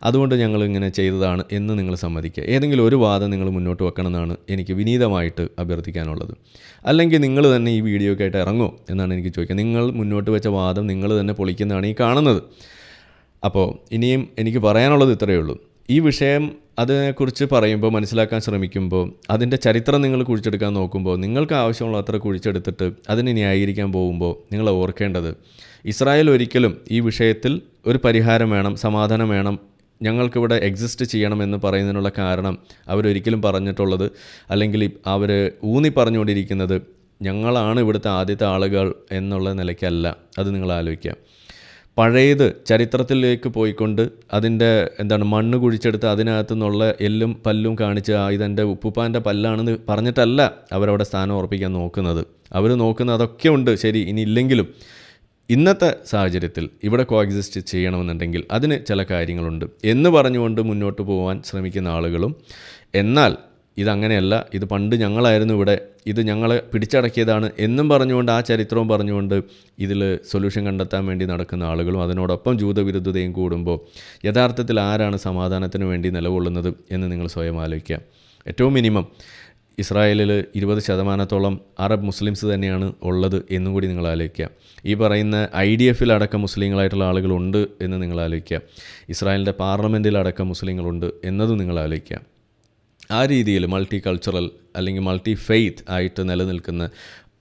അതുകൊണ്ട് ഞങ്ങളിങ്ങനെ ചെയ്തതാണ് എന്ന് നിങ്ങൾ സമ്മതിക്കുക. ഏതെങ്കിലും ഒരു വാദം നിങ്ങൾ മുന്നോട്ട് വെക്കണമെന്നാണ് എനിക്ക് വിനീതമായിട്ട് അഭ്യർത്ഥിക്കാനുള്ളത്. അല്ലെങ്കിൽ നിങ്ങൾ തന്നെ ഈ വീഡിയോയ്ക്കായിട്ട് ഇറങ്ങുമോ എന്നാണ് എനിക്ക് ചോദിക്കുക. നിങ്ങൾ മുന്നോട്ട് വെച്ച വാദം നിങ്ങൾ തന്നെ പൊളിക്കുന്നതാണ് ഈ കാണുന്നത്. അപ്പോൾ ഇനിയും എനിക്ക് പറയാനുള്ളത് ഇത്രയേ ഉള്ളൂ. ഈ വിഷയം അതിനെക്കുറിച്ച് പറയുമ്പോൾ, മനസ്സിലാക്കാൻ ശ്രമിക്കുമ്പോൾ, അതിൻ്റെ ചരിത്രം നിങ്ങൾ കുഴിച്ചെടുക്കാൻ നോക്കുമ്പോൾ, നിങ്ങൾക്ക് ആവശ്യമുള്ള അത്ര കുഴിച്ചെടുത്തിട്ട് അതിനെ ന്യായീകരിക്കാൻ പോകുമ്പോൾ നിങ്ങൾ ഓർക്കേണ്ടത്, ഇസ്രായേൽ ഒരിക്കലും ഈ വിഷയത്തിൽ ഒരു പരിഹാരം വേണം, സമാധാനം വേണം, ഞങ്ങൾക്കിവിടെ എക്സിസ്റ്റ് ചെയ്യണമെന്ന് പറയുന്നതിനുള്ള കാരണം അവരൊരിക്കലും പറഞ്ഞിട്ടുള്ളത്, അല്ലെങ്കിൽ അവർ പറഞ്ഞുകൊണ്ടിരിക്കുന്നത് ഞങ്ങളാണ് ഇവിടുത്തെ ആദ്യത്തെ ആളുകൾ എന്നുള്ള നിലയ്ക്കല്ല. അത് നിങ്ങൾ ആലോചിക്കുക. പഴയത് ചരിത്രത്തിലേക്ക് പോയിക്കൊണ്ട് അതിൻ്റെ മണ്ണ് കുഴിച്ചെടുത്ത് അതിനകത്തു നിന്നുള്ള എല്ലും പല്ലും കാണിച്ച് ഇതെൻ്റെ ഉപ്പുപ്പാൻ്റെ പല്ലാണെന്ന് പറഞ്ഞിട്ടല്ല അവരവിടെ സ്ഥാനം ഉറപ്പിക്കാൻ നോക്കുന്നത്. അവർ നോക്കുന്ന അതൊക്കെ ഉണ്ട് ശരി, ഇനി ഇല്ലെങ്കിലും ഇന്നത്തെ സാഹചര്യത്തിൽ ഇവിടെ കോഎക്സിസ്റ്റ് ചെയ്യണമെന്നുണ്ടെങ്കിൽ അതിന് ചില കാര്യങ്ങളുണ്ട് എന്ന് പറഞ്ഞുകൊണ്ട് മുന്നോട്ട് പോകാൻ ശ്രമിക്കുന്ന ആളുകളും, എന്നാൽ ഇതങ്ങനെയല്ല, ഇത് പണ്ട് ഞങ്ങളായിരുന്നു ഇവിടെ, ഇത് ഞങ്ങളെ പിടിച്ചടക്കിയതാണ് എന്നും പറഞ്ഞുകൊണ്ട് ആ ചരിത്രവും പറഞ്ഞുകൊണ്ട് ഇതിൽ സൊല്യൂഷൻ കണ്ടെത്താൻ വേണ്ടി നടക്കുന്ന ആളുകളും അതിനോടൊപ്പം ജൂതവിരുദ്ധതയും കൂടുമ്പോൾ യഥാർത്ഥത്തിൽ ആരാണ് സമാധാനത്തിന് വേണ്ടി നിലകൊള്ളുന്നത് എന്ന് നിങ്ങൾ സ്വയം ആലോചിക്കുക. ഏറ്റവും മിനിമം ഇസ്രായേലിൽ 20% അറബ് മുസ്ലിംസ് തന്നെയാണ് ഉള്ളത് എന്നും കൂടി നിങ്ങൾ ആലോചിക്കുക. ഈ പറയുന്ന IDF അടക്കം മുസ്ലിങ്ങളായിട്ടുള്ള ആളുകളുണ്ട് എന്ന് നിങ്ങൾ ആലോചിക്കുക. ഇസ്രായേലിൻ്റെ പാർലമെൻറ്റിലടക്കം മുസ്ലിങ്ങളുണ്ട് എന്നതും നിങ്ങൾ ആലോചിക്കുക. ആ രീതിയിൽ മൾട്ടി കൾച്ചറൽ അല്ലെങ്കിൽ മൾട്ടി ഫെയ്ത്ത് ആയിട്ട് നിലനിൽക്കുന്ന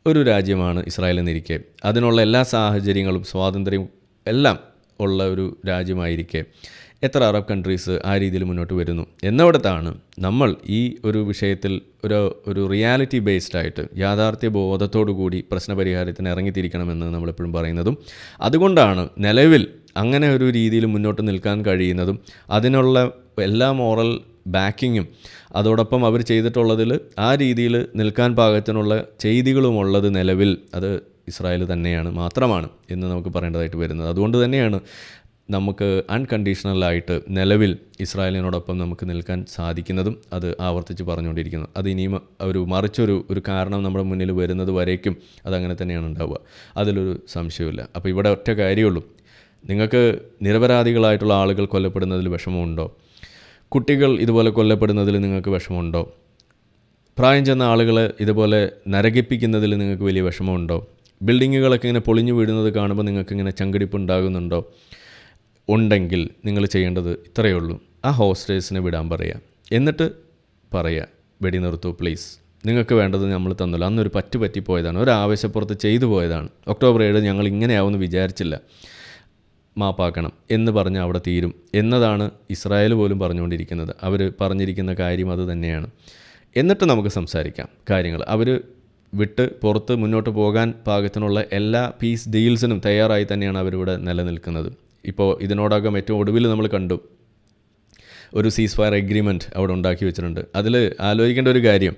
ഒരു രാജ്യമാണ് ഇസ്രായേൽ എന്നിരിക്കെ, അതിനുള്ള എല്ലാ സാഹചര്യങ്ങളും സ്വാതന്ത്ര്യവും എല്ലാം ഉള്ള ഒരു രാജ്യമായിരിക്കെ എത്ര അറബ് കൺട്രീസ് ആ രീതിയിൽ മുന്നോട്ട് വരുന്നു എന്നിടത്താണ് നമ്മൾ ഈ ഒരു വിഷയത്തിൽ ഒരു റിയാലിറ്റി ബേസ്ഡ് ആയിട്ട് യാഥാർത്ഥ്യ ബോധത്തോടു കൂടി പ്രശ്നപരിഹാരത്തിന് ഇറങ്ങിത്തിരിക്കണമെന്ന് നമ്മളെപ്പോഴും പറയുന്നതും, അതുകൊണ്ടാണ് നിലവിൽ അങ്ങനെ ഒരു രീതിയിൽ മുന്നോട്ട് നിൽക്കാൻ കഴിയുന്നതും, അതിനുള്ള എല്ലാ മോറൽ ബാക്കിങ്ങും അതോടൊപ്പം അവർ ചെയ്തിട്ടുള്ളതിൽ ആ രീതിയിൽ നിൽക്കാൻ പാകത്തിനുള്ള ചെയ്തികളുമുള്ളത് നിലവിൽ അത് ഇസ്രായേൽ തന്നെയാണ് മാത്രമാണ് എന്ന് നമുക്ക് പറയേണ്ടതായിട്ട് വരുന്നത്. അതുകൊണ്ട് തന്നെയാണ് നമുക്ക് അൺകണ്ടീഷണലായിട്ട് നിലവിൽ ഇസ്രായേലിനോടൊപ്പം നമുക്ക് നിൽക്കാൻ സാധിക്കുന്നതും അത് ആവർത്തിച്ച് പറഞ്ഞുകൊണ്ടിരിക്കുന്നത്. അത് ഇനിയും മറിച്ചൊരു കാരണം നമ്മുടെ മുന്നിൽ വരുന്നത് വരേക്കും അതങ്ങനെ തന്നെയാണ് ഉണ്ടാവുക, അതിലൊരു സംശയമില്ല. അപ്പോൾ ഇവിടെ ഒറ്റ കാര്യമുള്ളൂ, നിങ്ങൾക്ക് നിരപരാധികളായിട്ടുള്ള ആളുകൾ കൊല്ലപ്പെടുന്നതിൽ വിഷമമുണ്ടോ? കുട്ടികൾ ഇതുപോലെ കൊല്ലപ്പെടുന്നതിൽ നിങ്ങൾക്ക് വിഷമമുണ്ടോ? പ്രായം ചെന്ന ആളുകളെ ഇതുപോലെ നരകിപ്പിക്കുന്നതിൽ നിങ്ങൾക്ക് വലിയ വിഷമമുണ്ടോ? ബിൽഡിങ്ങുകളൊക്കെ ഇങ്ങനെ പൊളിഞ്ഞു വീഴുന്നത് കാണുമ്പോൾ നിങ്ങൾക്കിങ്ങനെ ചങ്കിടിപ്പ് ഉണ്ടാകുന്നുണ്ടോ? ഉണ്ടെങ്കിൽ നിങ്ങൾ ചെയ്യേണ്ടത് ഇത്രയേ ഉള്ളൂ, ആ ഹോസ്റ്റേഴ്സിനെ വിടാൻ പറയുക. എന്നിട്ട് പറയുക, വെടി നിർത്തൂ പ്ലീസ്, നിങ്ങൾക്ക് വേണ്ടത് നമ്മൾ തന്നല്ലോ, അന്നൊരു പറ്റിപ്പോയതാണ്, ഒരു ആവേശപ്പുറത്ത് ചെയ്തു പോയതാണ്, ഒക്ടോബർ 7 ഞങ്ങൾ ഇങ്ങനെയാവുമെന്ന് വിചാരിച്ചില്ല, മാപ്പാക്കണം എന്ന് പറഞ്ഞ് അവിടെ തീരും എന്നതാണ് ഇസ്രായേൽ പോലും പറഞ്ഞുകൊണ്ടിരിക്കുന്നത്. അവർ പറഞ്ഞിരിക്കുന്ന കാര്യം അത് തന്നെയാണ്. എന്നിട്ട് നമുക്ക് സംസാരിക്കാം കാര്യങ്ങൾ. അവർ വിട്ട് പുറത്ത് മുന്നോട്ട് പോകാൻ പാകത്തിനുള്ള എല്ലാ പീസ് ഡീൽസിനും തയ്യാറായി തന്നെയാണ് അവരിവിടെ നിലനിൽക്കുന്നത്. ഇപ്പോൾ ഇതിനോടകം ഏറ്റവും ഒടുവിൽ നമ്മൾ കണ്ടു ഒരു സീസ് ഫയർ എഗ്രിമെൻറ്റ് അവിടെ ഉണ്ടാക്കി വെച്ചിട്ടുണ്ട്. അതിൽ ആലോചിക്കേണ്ട ഒരു കാര്യം,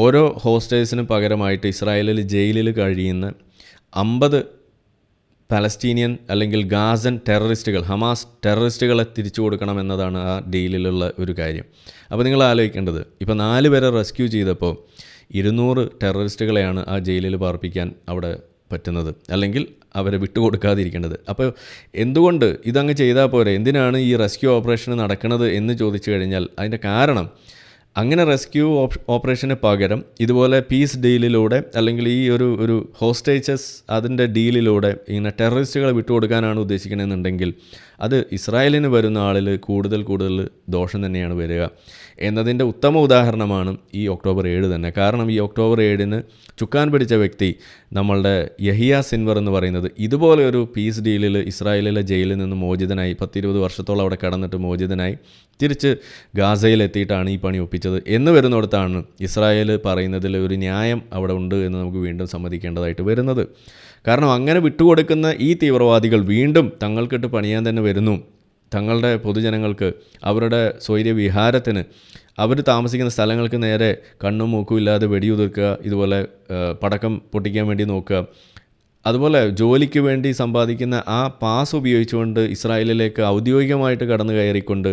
ഓരോ ഹോസ്റ്റേഴ്സിനും പകരമായിട്ട് ഇസ്രായേലിൽ ജയിലിൽ കഴിയുന്ന 50 പലസ്തീനിയൻ അല്ലെങ്കിൽ ഗാസൻ ടെററിസ്റ്റുകൾ, ഹമാസ് ടെററിസ്റ്റുകളെ തിരിച്ചു കൊടുക്കണമെന്നതാണ് ആ ഡീലിലുള്ള ഒരു കാര്യം. അപ്പോൾ നിങ്ങൾ ആലോചിക്കേണ്ടത്, ഇപ്പോൾ 4 പേരെ റെസ്ക്യൂ ചെയ്തപ്പോൾ 200 ടെററിസ്റ്റുകളെയാണ് ആ ജയിലിൽ പാർപ്പിക്കാൻ അവിടെ പറ്റുന്നത്, അല്ലെങ്കിൽ അവരെ വിട്ടുകൊടുക്കാതിരിക്കേണ്ടത്. അപ്പോൾ എന്തുകൊണ്ട് ഇതങ്ങ് ചെയ്താൽ പോരെ, എന്തിനാണ് ഈ റെസ്ക്യൂ ഓപ്പറേഷൻ നടക്കുന്നത് എന്ന് ചോദിച്ചു കഴിഞ്ഞാൽ അതിൻ്റെ കാരണം, അങ്ങനെ റെസ്ക്യൂ ഓപ്പറേഷന് പകരം ഇതുപോലെ പീസ് ഡീലിലൂടെ അല്ലെങ്കിൽ ഈ ഒരു ഹോസ്റ്റേജസ് അതിൻ്റെ ഡീലിലൂടെ ഇങ്ങനെ ടെററിസ്റ്റുകളെ വിട്ടുകൊടുക്കാനാണ് ഉദ്ദേശിക്കണമെന്നുണ്ടെങ്കിൽ അത് ഇസ്രായേലിന് വരുന്ന ആളിൽ കൂടുതൽ ദോഷം തന്നെയാണ് വരിക എന്നതിൻ്റെ ഉത്തമ ഉദാഹരണമാണ് ഈ ഒക്ടോബർ 7 തന്നെ. കാരണം ഈ ഒക്ടോബർ 7 ചുക്കാൻ പിടിച്ച വ്യക്തി നമ്മളുടെ യഹിയ സിൻവർ എന്ന് പറയുന്നത് ഇതുപോലെ ഒരു പീസ് ഡീലിൽ ഇസ്രായേലിലെ ജയിലിൽ നിന്ന് മോചിതനായി 10-20 വർഷത്തോളം അവിടെ കടന്നിട്ട് മോചിതനായി തിരിച്ച് ഗാസയിലെത്തിയിട്ടാണ് ഈ പണി ഒപ്പിച്ചത് എന്ന് വരുന്നിടത്താണ് ഇസ്രായേൽ പറയുന്നതിൽ ഒരു ന്യായം അവിടെ ഉണ്ട് എന്ന് നമുക്ക് വീണ്ടും സമ്മതിക്കേണ്ടതായിട്ട് വരുന്നത്. കാരണം അങ്ങനെ വിട്ടുകൊടുക്കുന്ന ഈ തീവ്രവാദികൾ വീണ്ടും തങ്ങൾക്കിട്ട് പണിയാൻ തന്നെ വരുന്നു. തങ്ങളുടെ പൊതുജനങ്ങൾക്ക് അവരുടെ സ്വൈര്യവിഹാരത്തിന് അവർ താമസിക്കുന്ന സ്ഥലങ്ങൾക്ക് നേരെ കണ്ണും മൂക്കും ഇല്ലാതെ വെടിയുതിർക്കുക, ഇതുപോലെ പടക്കം പൊട്ടിക്കാൻ വേണ്ടി നോക്കുക, അതുപോലെ ജോലിക്ക് വേണ്ടി സമ്പാദിക്കുന്ന ആ പാസ് ഉപയോഗിച്ചുകൊണ്ട് ഇസ്രായേലിലേക്ക് ഔദ്യോഗികമായിട്ട് കടന്നു കയറിക്കൊണ്ട്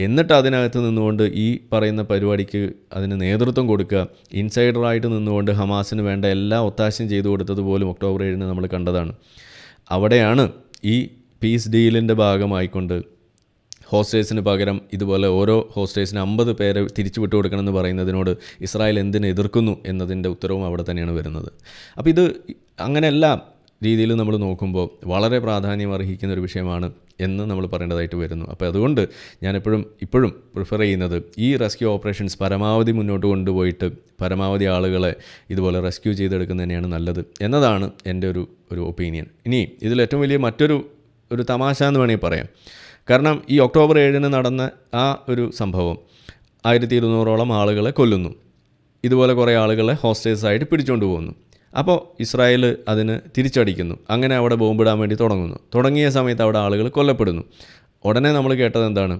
എന്നിട്ട് അതിനകത്ത് നിന്നുകൊണ്ട് ഈ പറയുന്ന പരിപാടിക്ക് അതിന് നേതൃത്വം കൊടുക്കുക, ഇൻസൈഡറായിട്ട് നിന്നുകൊണ്ട് ഹമാസിന് വേണ്ട എല്ലാ ഒത്താശയും ചെയ്തു കൊടുത്തത് പോലും ഒക്ടോബർ 7 നമ്മൾ കണ്ടതാണ്. അവിടെയാണ് ഈ പീസ് ഡീലിൻ്റെ ഭാഗമായിക്കൊണ്ട് ഹോസ്റ്റേഴ്സിന് പകരം ഇതുപോലെ ഓരോ ഹോസ്റ്റേഴ്സിന് 50 പേരെ തിരിച്ചു വിട്ടുകൊടുക്കണമെന്ന് പറയുന്നതിനോട് ഇസ്രായേൽ എന്തിന് എതിർക്കുന്നു എന്നതിൻ്റെ ഉത്തരവും അവിടെ തന്നെയാണ് വരുന്നത്. അപ്പോൾ ഇത് അങ്ങനെ എല്ലാ രീതിയിൽ നമ്മൾ നോക്കുമ്പോൾ വളരെ പ്രാധാന്യം അർഹിക്കുന്ന ഒരു വിഷയമാണ് എന്ന് നമ്മൾ പറയേണ്ടതായിട്ട് വരുന്നു. അപ്പോൾ അതുകൊണ്ട് ഞാൻ ഇപ്പോഴും പ്രിഫർ ചെയ്യുന്നത് ഈ റെസ്ക്യൂ ഓപ്പറേഷൻസ് പരമാവധി മുന്നോട്ട് കൊണ്ടുപോയിട്ട് പരമാവധി ആളുകളെ ഇതുപോലെ റെസ്ക്യൂ ചെയ്തെടുക്കുന്നത് തന്നെയാണ് നല്ലത് എന്നതാണ് എൻ്റെ ഒരു ഒപ്പീനിയൻ. ഇനി ഇതിൽ ഏറ്റവും വലിയ മറ്റൊരു തമാശ എന്ന് വേണമെങ്കിൽ പറയാം. കാരണം ഈ ഒക്ടോബർ 7 നടന്ന ആ ഒരു സംഭവം 1200ഓളം ആളുകളെ കൊല്ലുന്നു, ഇതുപോലെ കുറേ ആളുകളെ ഹോസ്റ്റേഴ്സായിട്ട് പിടിച്ചുകൊണ്ട് പോകുന്നു. അപ്പോൾ ഇസ്രായേൽ അതിന് തിരിച്ചടിക്കുന്നു, അങ്ങനെ അവിടെ ബോംബിടാൻ വേണ്ടി തുടങ്ങിയ സമയത്ത് അവിടെ ആളുകൾ കൊല്ലപ്പെടുന്നു. ഉടനെ നമ്മൾ കേട്ടത് എന്താണ്?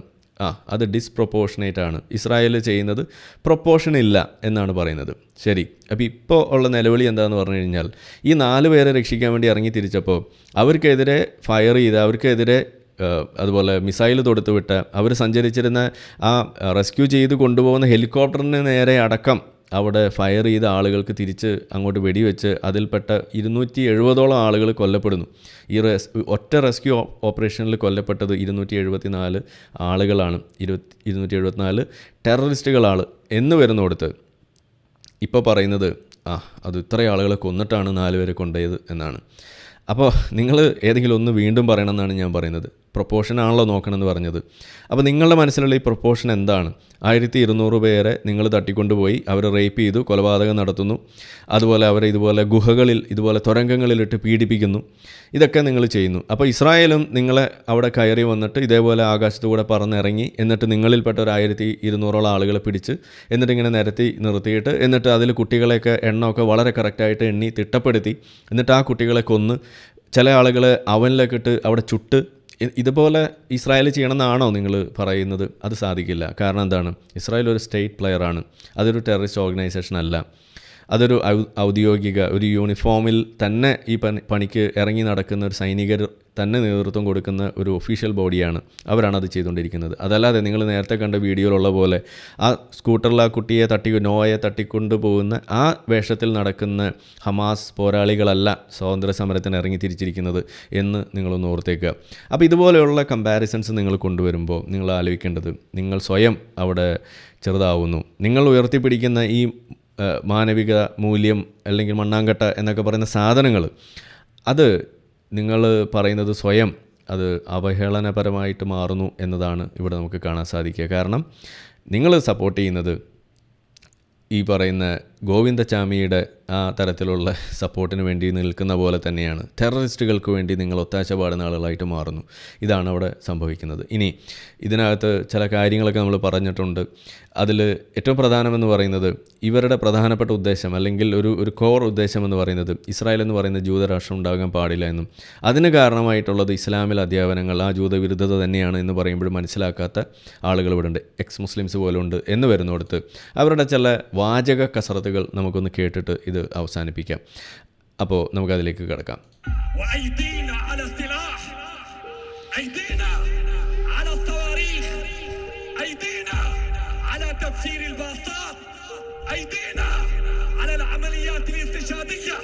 അത് ഡിസ്പ്രൊപ്പോർഷനേറ്റ് ആണ്, ഇസ്രായേൽ ചെയ്യുന്നത് പ്രൊപ്പോർഷൻ ഇല്ല എന്നാണ് പറയുന്നത്. ശരി, അപ്പോൾ ഇപ്പോൾ ഉള്ള നിലവിളി എന്താണെന്ന് പറഞ്ഞു കഴിഞ്ഞാൽ ഈ 4 പേരെ രക്ഷിക്കാൻ വേണ്ടി ഇറങ്ങി തിരിച്ചപ്പോൾ അവർക്കെതിരെ ഫയർ ചെയ്ത് അവർക്കെതിരെ അതുപോലെ മിസൈൽ തൊടുത്തുവിട്ട് അവർ സഞ്ചരിച്ചിരുന്ന ആ റെസ്ക്യൂ ചെയ്ത് കൊണ്ടുപോകുന്ന ഹെലികോപ്റ്ററിന് നേരെ അടക്കം അവിടെ ഫയർ ചെയ്ത ആളുകൾക്ക് തിരിച്ച് അങ്ങോട്ട് വെടിവെച്ച് അതിൽപ്പെട്ട 270ഓളം ആളുകൾ കൊല്ലപ്പെടുന്നു. ഈ ഒറ്റ റെസ്ക്യൂ ഓപ്പറേഷനിൽ കൊല്ലപ്പെട്ടത് 274 ആളുകളാണ്. 274 ടെററിസ്റ്റുകളാണ് എന്ന് വരുന്നിടത്ത് ഇപ്പോൾ പറയുന്നത് അത് ഇത്രയും ആളുകളെ കൊന്നിട്ടാണ് 4 പേരെ കൊണ്ടുപോയത് എന്നാണ്. അപ്പോൾ നിങ്ങൾ ഏതെങ്കിലും ഒന്ന് വീണ്ടും പറയണമെന്നാണ് ഞാൻ പറയുന്നത്. പ്രൊപ്പോർഷനാണല്ലോ നോക്കണമെന്ന് പറഞ്ഞത്. അപ്പോൾ നിങ്ങളുടെ മനസ്സിലുള്ള ഈ പ്രൊപ്പോർഷൻ എന്താണ്? 1200 പേരെ നിങ്ങൾ തട്ടിക്കൊണ്ടുപോയി അവരെ റേപ്പ് ചെയ്തു, കൊലപാതകം നടത്തുന്നു, അതുപോലെ അവരെ ഇതുപോലെ ഗുഹകളിൽ ഇതുപോലെ തുരങ്കങ്ങളിലിട്ട് പീഡിപ്പിക്കുന്നു, ഇതൊക്കെ നിങ്ങൾ ചെയ്യുന്നു. അപ്പോൾ ഇസ്രായേലും നിങ്ങളെ അവിടെ കയറി വന്നിട്ട് ഇതേപോലെ ആകാശത്തുകൂടെ പറന്നിറങ്ങി എന്നിട്ട് നിങ്ങളിൽപ്പെട്ട ഒരു 1200ഓളം ആളുകളെ പിടിച്ച് എന്നിട്ട് ഇങ്ങനെ നിരത്തി നിർത്തിയിട്ട് എന്നിട്ട് അതിൽ കുട്ടികളെയൊക്കെ എണ്ണമൊക്കെ വളരെ കറക്റ്റായിട്ട് എണ്ണി തിട്ടപ്പെടുത്തി എന്നിട്ട് ആ കുട്ടികളെ കൊന്ന് ചില ആളുകളെ അവനിലേക്കിട്ട് അവിടെ ചുട്ട് ഇതുപോലെ ഇസ്രായേൽ ചെയ്യണമെന്നാണോ നിങ്ങൾ പറയുന്നത്? അത് സാധിക്കില്ല. കാരണം എന്താണ്? ഇസ്രായേൽ ഒരു സ്റ്റേറ്റ് പ്ലെയറാണ്, അതൊരു ടെററിസ്റ്റ് ഓർഗനൈസേഷൻ അല്ല. അതൊരു ഔദ്യോഗിക ഒരു യൂണിഫോമിൽ തന്നെ ഈ പണിക്ക് ഇറങ്ങി നടക്കുന്ന ഒരു സൈനികർ തന്നെ നേതൃത്വം കൊടുക്കുന്ന ഒരു ഒഫീഷ്യൽ ബോഡിയാണ്. അവരാണ് അത് ചെയ്തുകൊണ്ടിരിക്കുന്നത്. അതല്ലാതെ നിങ്ങൾ നേരത്തെ കണ്ട വീഡിയോയിലുള്ള പോലെ ആ സ്കൂട്ടറിൽ ആ കുട്ടിയെ നോയെ തട്ടിക്കൊണ്ടു പോകുന്ന ആ വേഷത്തിൽ നടക്കുന്ന ഹമാസ് പോരാളികളല്ല സ്വാതന്ത്ര്യ സമരത്തിന് ഇറങ്ങി തിരിച്ചിരിക്കുന്നത് എന്ന് നിങ്ങളൊന്ന് ഓർത്തേക്കുക. അപ്പോൾ ഇതുപോലെയുള്ള കമ്പാരിസൺസ് നിങ്ങൾ കൊണ്ടുവരുമ്പോൾ നിങ്ങൾ ആലോചിക്കേണ്ടത് നിങ്ങൾ സ്വയം അവിടെ ചെറുതാവുന്നു. നിങ്ങൾ ഉയർത്തിപ്പിടിക്കുന്ന ഈ മാനവിക മൂല്യം അല്ലെങ്കിൽ മണ്ണാങ്കട്ട എന്നൊക്കെ പറയുന്ന സാധനങ്ങൾ, അത് നിങ്ങൾ പറയുന്നത് സ്വയം അത് അവഹേളനപരമായിട്ട് മാറുന്നു എന്നതാണ് ഇവിടെ നമുക്ക് കാണാൻ സാധിക്കുക. കാരണം നിങ്ങൾ സപ്പോർട്ട് ചെയ്യുന്നത് ഈ പറയുന്ന ഗോവിന്ദചാമിയുടെ ആ തരത്തിലുള്ള സപ്പോർട്ടിന് വേണ്ടി നിൽക്കുന്ന പോലെ തന്നെയാണ്. ടെററിസ്റ്റുകൾക്ക് വേണ്ടി നിങ്ങൾ ഒത്താശ പാടുന്ന ആളുകളായിട്ട് മാറുന്നു. ഇതാണ് അവിടെ സംഭവിക്കുന്നത്. ഇനി ഇതിനകത്ത് ചില കാര്യങ്ങളൊക്കെ നമ്മൾ പറഞ്ഞിട്ടുണ്ട്. അതിൽ ഏറ്റവും പ്രധാനമെന്ന് പറയുന്നത് ഇവരുടെ പ്രധാനപ്പെട്ട ഉദ്ദേശം അല്ലെങ്കിൽ ഒരു കോർ ഉദ്ദേശം എന്ന് പറയുന്നത് ഇസ്രായേൽ എന്ന് പറയുന്ന ജൂതരാഷ്ട്രം ഉണ്ടാകാൻ പാടില്ല എന്നും അതിന് കാരണമായിട്ടുള്ളത് ഇസ്ലാമിലെ അധ്യാപനങ്ങൾ ആ ജൂതവിരുദ്ധത തന്നെയാണ് എന്ന് പറയുമ്പോൾ മനസ്സിലാക്കാത്ത ആളുകൾ ഇവിടെ ഉണ്ട്. എക്സ് മുസ്ലിംസ് പോലും ഉണ്ട് എന്ന് വരുന്നിടത്ത് അവരുടെ ചില വാചക കസറത്തുകൾ നമുക്കൊന്ന് കേട്ടിട്ട് ഇത് അവസാനിപ്പിക്കാം. അപ്പോൾ നമുക്കതിലേക്ക് കിടക്കാം. تفسير الباصات أيدينا على العمليات الاستشهادية.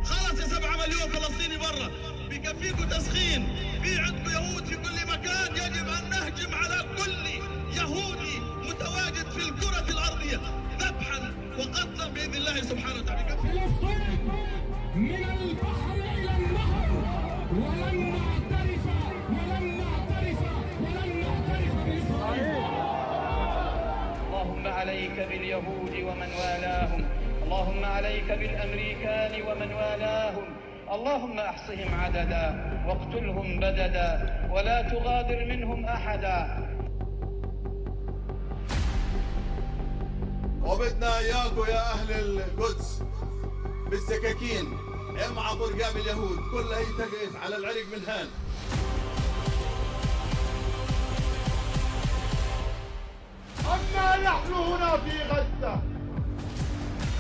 خلاص يا 7 مليون فلسطيني برا بكفيكوا تسخين. في عندكم يهود في كل مكان، يجب أن نهجم على كل يهودي متواجد في الكرة الأرضية ذبحا وقتلا بإذن الله سبحانه وتعالى. فلسطين من البحر إلى النهر ولن نعترف بإسرائيل. اللهم عليك باليهود ومن والاهم، اللهم عليك بالأمريكان ومن والاهم، اللهم احصهم عددا واقتلهم بددا ولا تغادر منهم أحدا. وبدنا اياكم يا اهل القدس بالسكاكين امعطوا رقاب اليهود كلها هي تقف على العرق من هان. أما نحن هنا في غزة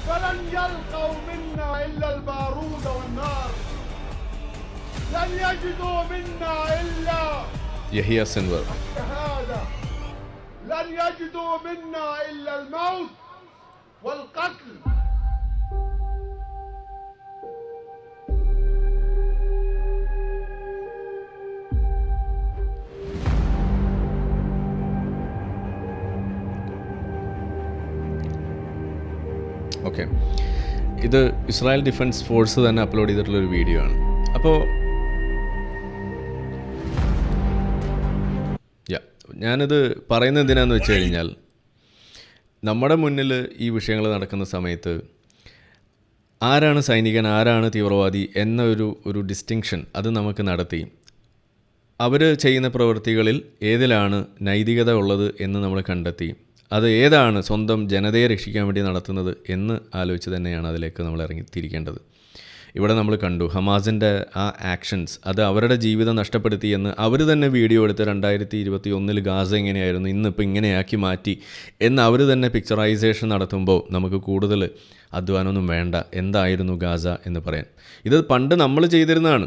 فلن يلقوا منا إلا البارود والنار، لن يجدوا منا إلا യഹിയ സിൻവർ. الشهادة، لن يجدوا منا إلا الموت والقتل. ഓക്കെ, ഇത് ഇസ്രായേൽ ഡിഫൻസ് ഫോഴ്സ് തന്നെ അപ്ലോഡ് ചെയ്തിട്ടുള്ളൊരു വീഡിയോ ആണ്. അപ്പോൾ ഞാനിത് പറയുന്നത് എന്തിനാന്ന് വെച്ച് കഴിഞ്ഞാൽ നമ്മുടെ മുന്നിൽ ഈ വിഷയങ്ങൾ നടക്കുന്ന സമയത്ത് ആരാണ് സൈനികൻ ആരാണ് തീവ്രവാദി എന്ന ഒരു ഡിസ്റ്റിങ്ഷൻ അത് നമുക്ക് നടത്തി അവർ ചെയ്യുന്ന പ്രവൃത്തികളിൽ ഏതിലാണ് നൈതികത ഉള്ളത് എന്ന് നമ്മൾ കണ്ടെത്തി അത് ഏതാണ് സ്വന്തം ജനതയെ രക്ഷിക്കാൻ വേണ്ടി നടത്തുന്നത് എന്ന് ആലോചിച്ച് തന്നെയാണ് അതിലേക്ക് നമ്മൾ ഇറങ്ങിത്തിരിക്കേണ്ടത്. ഇവിടെ നമ്മൾ കണ്ടു ഹമാസിൻ്റെ ആ ആക്ഷൻസ് അത് അവരുടെ ജീവിതം നഷ്ടപ്പെടുത്തി എന്ന് അവർ തന്നെ വീഡിയോ എടുത്ത് 2021 ഗാസ എങ്ങനെയായിരുന്നു ഇന്നിപ്പോൾ ഇങ്ങനെയാക്കി മാറ്റി എന്ന് അവർ തന്നെ പിക്ചറൈസേഷൻ നടത്തുമ്പോൾ നമുക്ക് കൂടുതൽ അധ്വാനമൊന്നും വേണ്ട എന്തായിരുന്നു ഗാസ എന്ന് പറയാൻ. ഇത് പണ്ട് നമ്മൾ ചെയ്തിരുന്നതാണ്.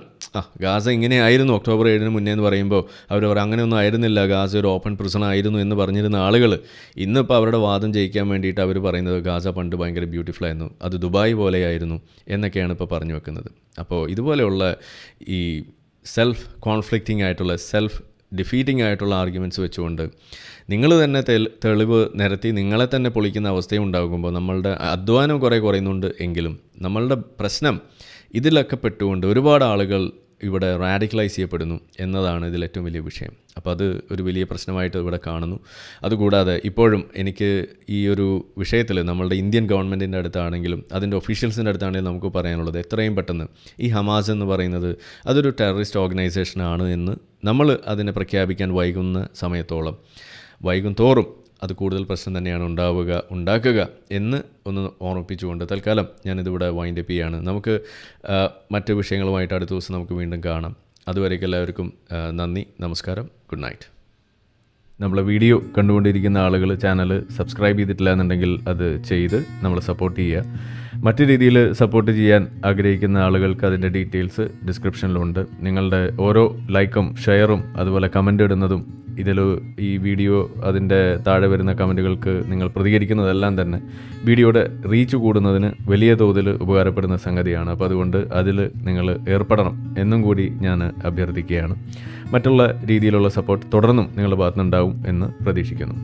ഗാസ ഇങ്ങനെയായിരുന്നു ഒക്ടോബർ 7 മുന്നേ എന്ന് പറയുമ്പോൾ അവർ അങ്ങനെയൊന്നും ആയിരുന്നില്ല, ഗാസ ഒരു ഓപ്പൺ പ്രിസൺ ആയിരുന്നു എന്ന് പറഞ്ഞിരുന്ന ആളുകൾ ഇന്നിപ്പോൾ അവരുടെ വാദം ജയിക്കാൻ വേണ്ടിയിട്ട് അവർ പറയുന്നത് ഗാസ പണ്ട് ഭയങ്കര ബ്യൂട്ടിഫുൾ ആയിരുന്നു, അത് ദുബായ് പോലെയായിരുന്നു എന്നൊക്കെയാണ് ഇപ്പോൾ പറഞ്ഞു വെക്കുന്നത്. അപ്പോൾ ഇതുപോലെയുള്ള ഈ സെൽഫ് കോൺഫ്ലിക്റ്റിംഗ് ആയിട്ടുള്ള സെൽഫ് ഡിഫീറ്റിംഗ് ആയിട്ടുള്ള ആർഗ്യുമെൻറ്റ്സ് വെച്ചുകൊണ്ട് നിങ്ങൾ തന്നെ തെളിവ് നിരത്തി നിങ്ങളെ തന്നെ പൊളിക്കുന്ന അവസ്ഥയും ഉണ്ടാകുമ്പോൾ നമ്മളുടെ അധ്വാനം കുറയുന്നുണ്ട് എങ്കിലും നമ്മളുടെ പ്രശ്നം ഇതിലൊക്കെ പെട്ടുകൊണ്ട് ഒരുപാട് ആളുകൾ ഇവിടെ റാഡിക്കലൈസ് ചെയ്യപ്പെടുന്നു എന്നതാണ് ഇതിൽ ഏറ്റവും വലിയ വിഷയം. അപ്പോൾ അത് ഒരു വലിയ പ്രശ്നമായിട്ട് ഇവിടെ കാണുന്നു. അതുകൂടാതെ ഇപ്പോഴും എനിക്ക് ഈ ഒരു വിഷയത്തിൽ നമ്മളുടെ ഇന്ത്യൻ ഗവൺമെൻറ്റിൻ്റെ അടുത്താണെങ്കിലും അതിൻ്റെ ഒഫീഷ്യൽസിൻ്റെ അടുത്താണെങ്കിലും നമുക്ക് പറയാനുള്ളത് എത്രയും പെട്ടെന്ന് ഈ ഹമാസ് എന്ന് പറയുന്നത് അതൊരു ടെററിസ്റ്റ് ഓർഗനൈസേഷനാണ് എന്ന് നമ്മൾ അതിനെ പ്രഖ്യാപിക്കാൻ വൈകും തോറും അത് കൂടുതൽ പ്രശ്നം തന്നെയാണ് ഉണ്ടാക്കുക എന്ന് ഒന്ന് ഓർമ്മിപ്പിച്ചുകൊണ്ട് തൽക്കാലം ഞാനിതിവിടെ വൈൻഡപ്പ് ചെയ്യാണ്. നമുക്ക് മറ്റ് വിഷയങ്ങളുമായിട്ട് അടുത്ത ദിവസം നമുക്ക് വീണ്ടും കാണാം. അതുവരേക്കും എല്ലാവർക്കും നന്ദി, നമസ്കാരം, ഗുഡ് നൈറ്റ്. നമ്മളെ വീഡിയോ കണ്ടുകൊണ്ടിരിക്കുന്ന ആളുകൾ ചാനൽ സബ്സ്ക്രൈബ് ചെയ്തിട്ടില്ല എന്നുണ്ടെങ്കിൽ അത് ചെയ്ത് നമ്മളെ സപ്പോർട്ട് ചെയ്യുക. മറ്റു രീതിയിൽ സപ്പോർട്ട് ചെയ്യാൻ ആഗ്രഹിക്കുന്ന ആളുകൾക്ക് അതിൻ്റെ ഡീറ്റെയിൽസ് ഡിസ്ക്രിപ്ഷനിലുണ്ട്. നിങ്ങളുടെ ഓരോ ലൈക്കും ഷെയറും അതുപോലെ കമൻ്റ് ഇടുന്നതും ഈ വീഡിയോ അതിൻ്റെ താഴെ വരുന്ന കമൻറ്റുകൾക്ക് നിങ്ങൾ പ്രതികരിക്കുന്നതെല്ലാം തന്നെ വീഡിയോയുടെ റീച്ച് കൂടുന്നതിന് വലിയ തോതിൽ ഉപകാരപ്പെടുന്ന സംഗതിയാണ്. അപ്പോൾ അതുകൊണ്ട് അതിൽ നിങ്ങൾ ഏർപ്പെടണം എന്നും കൂടി ഞാൻ അഭ്യർത്ഥിക്കുകയാണ്. മറ്റുള്ള രീതിയിലുള്ള സപ്പോർട്ട് തുടർന്നും നിങ്ങളുടെ ഭാഗത്തുനിന്നുണ്ടാവും എന്ന് പ്രതീക്ഷിക്കുന്നു.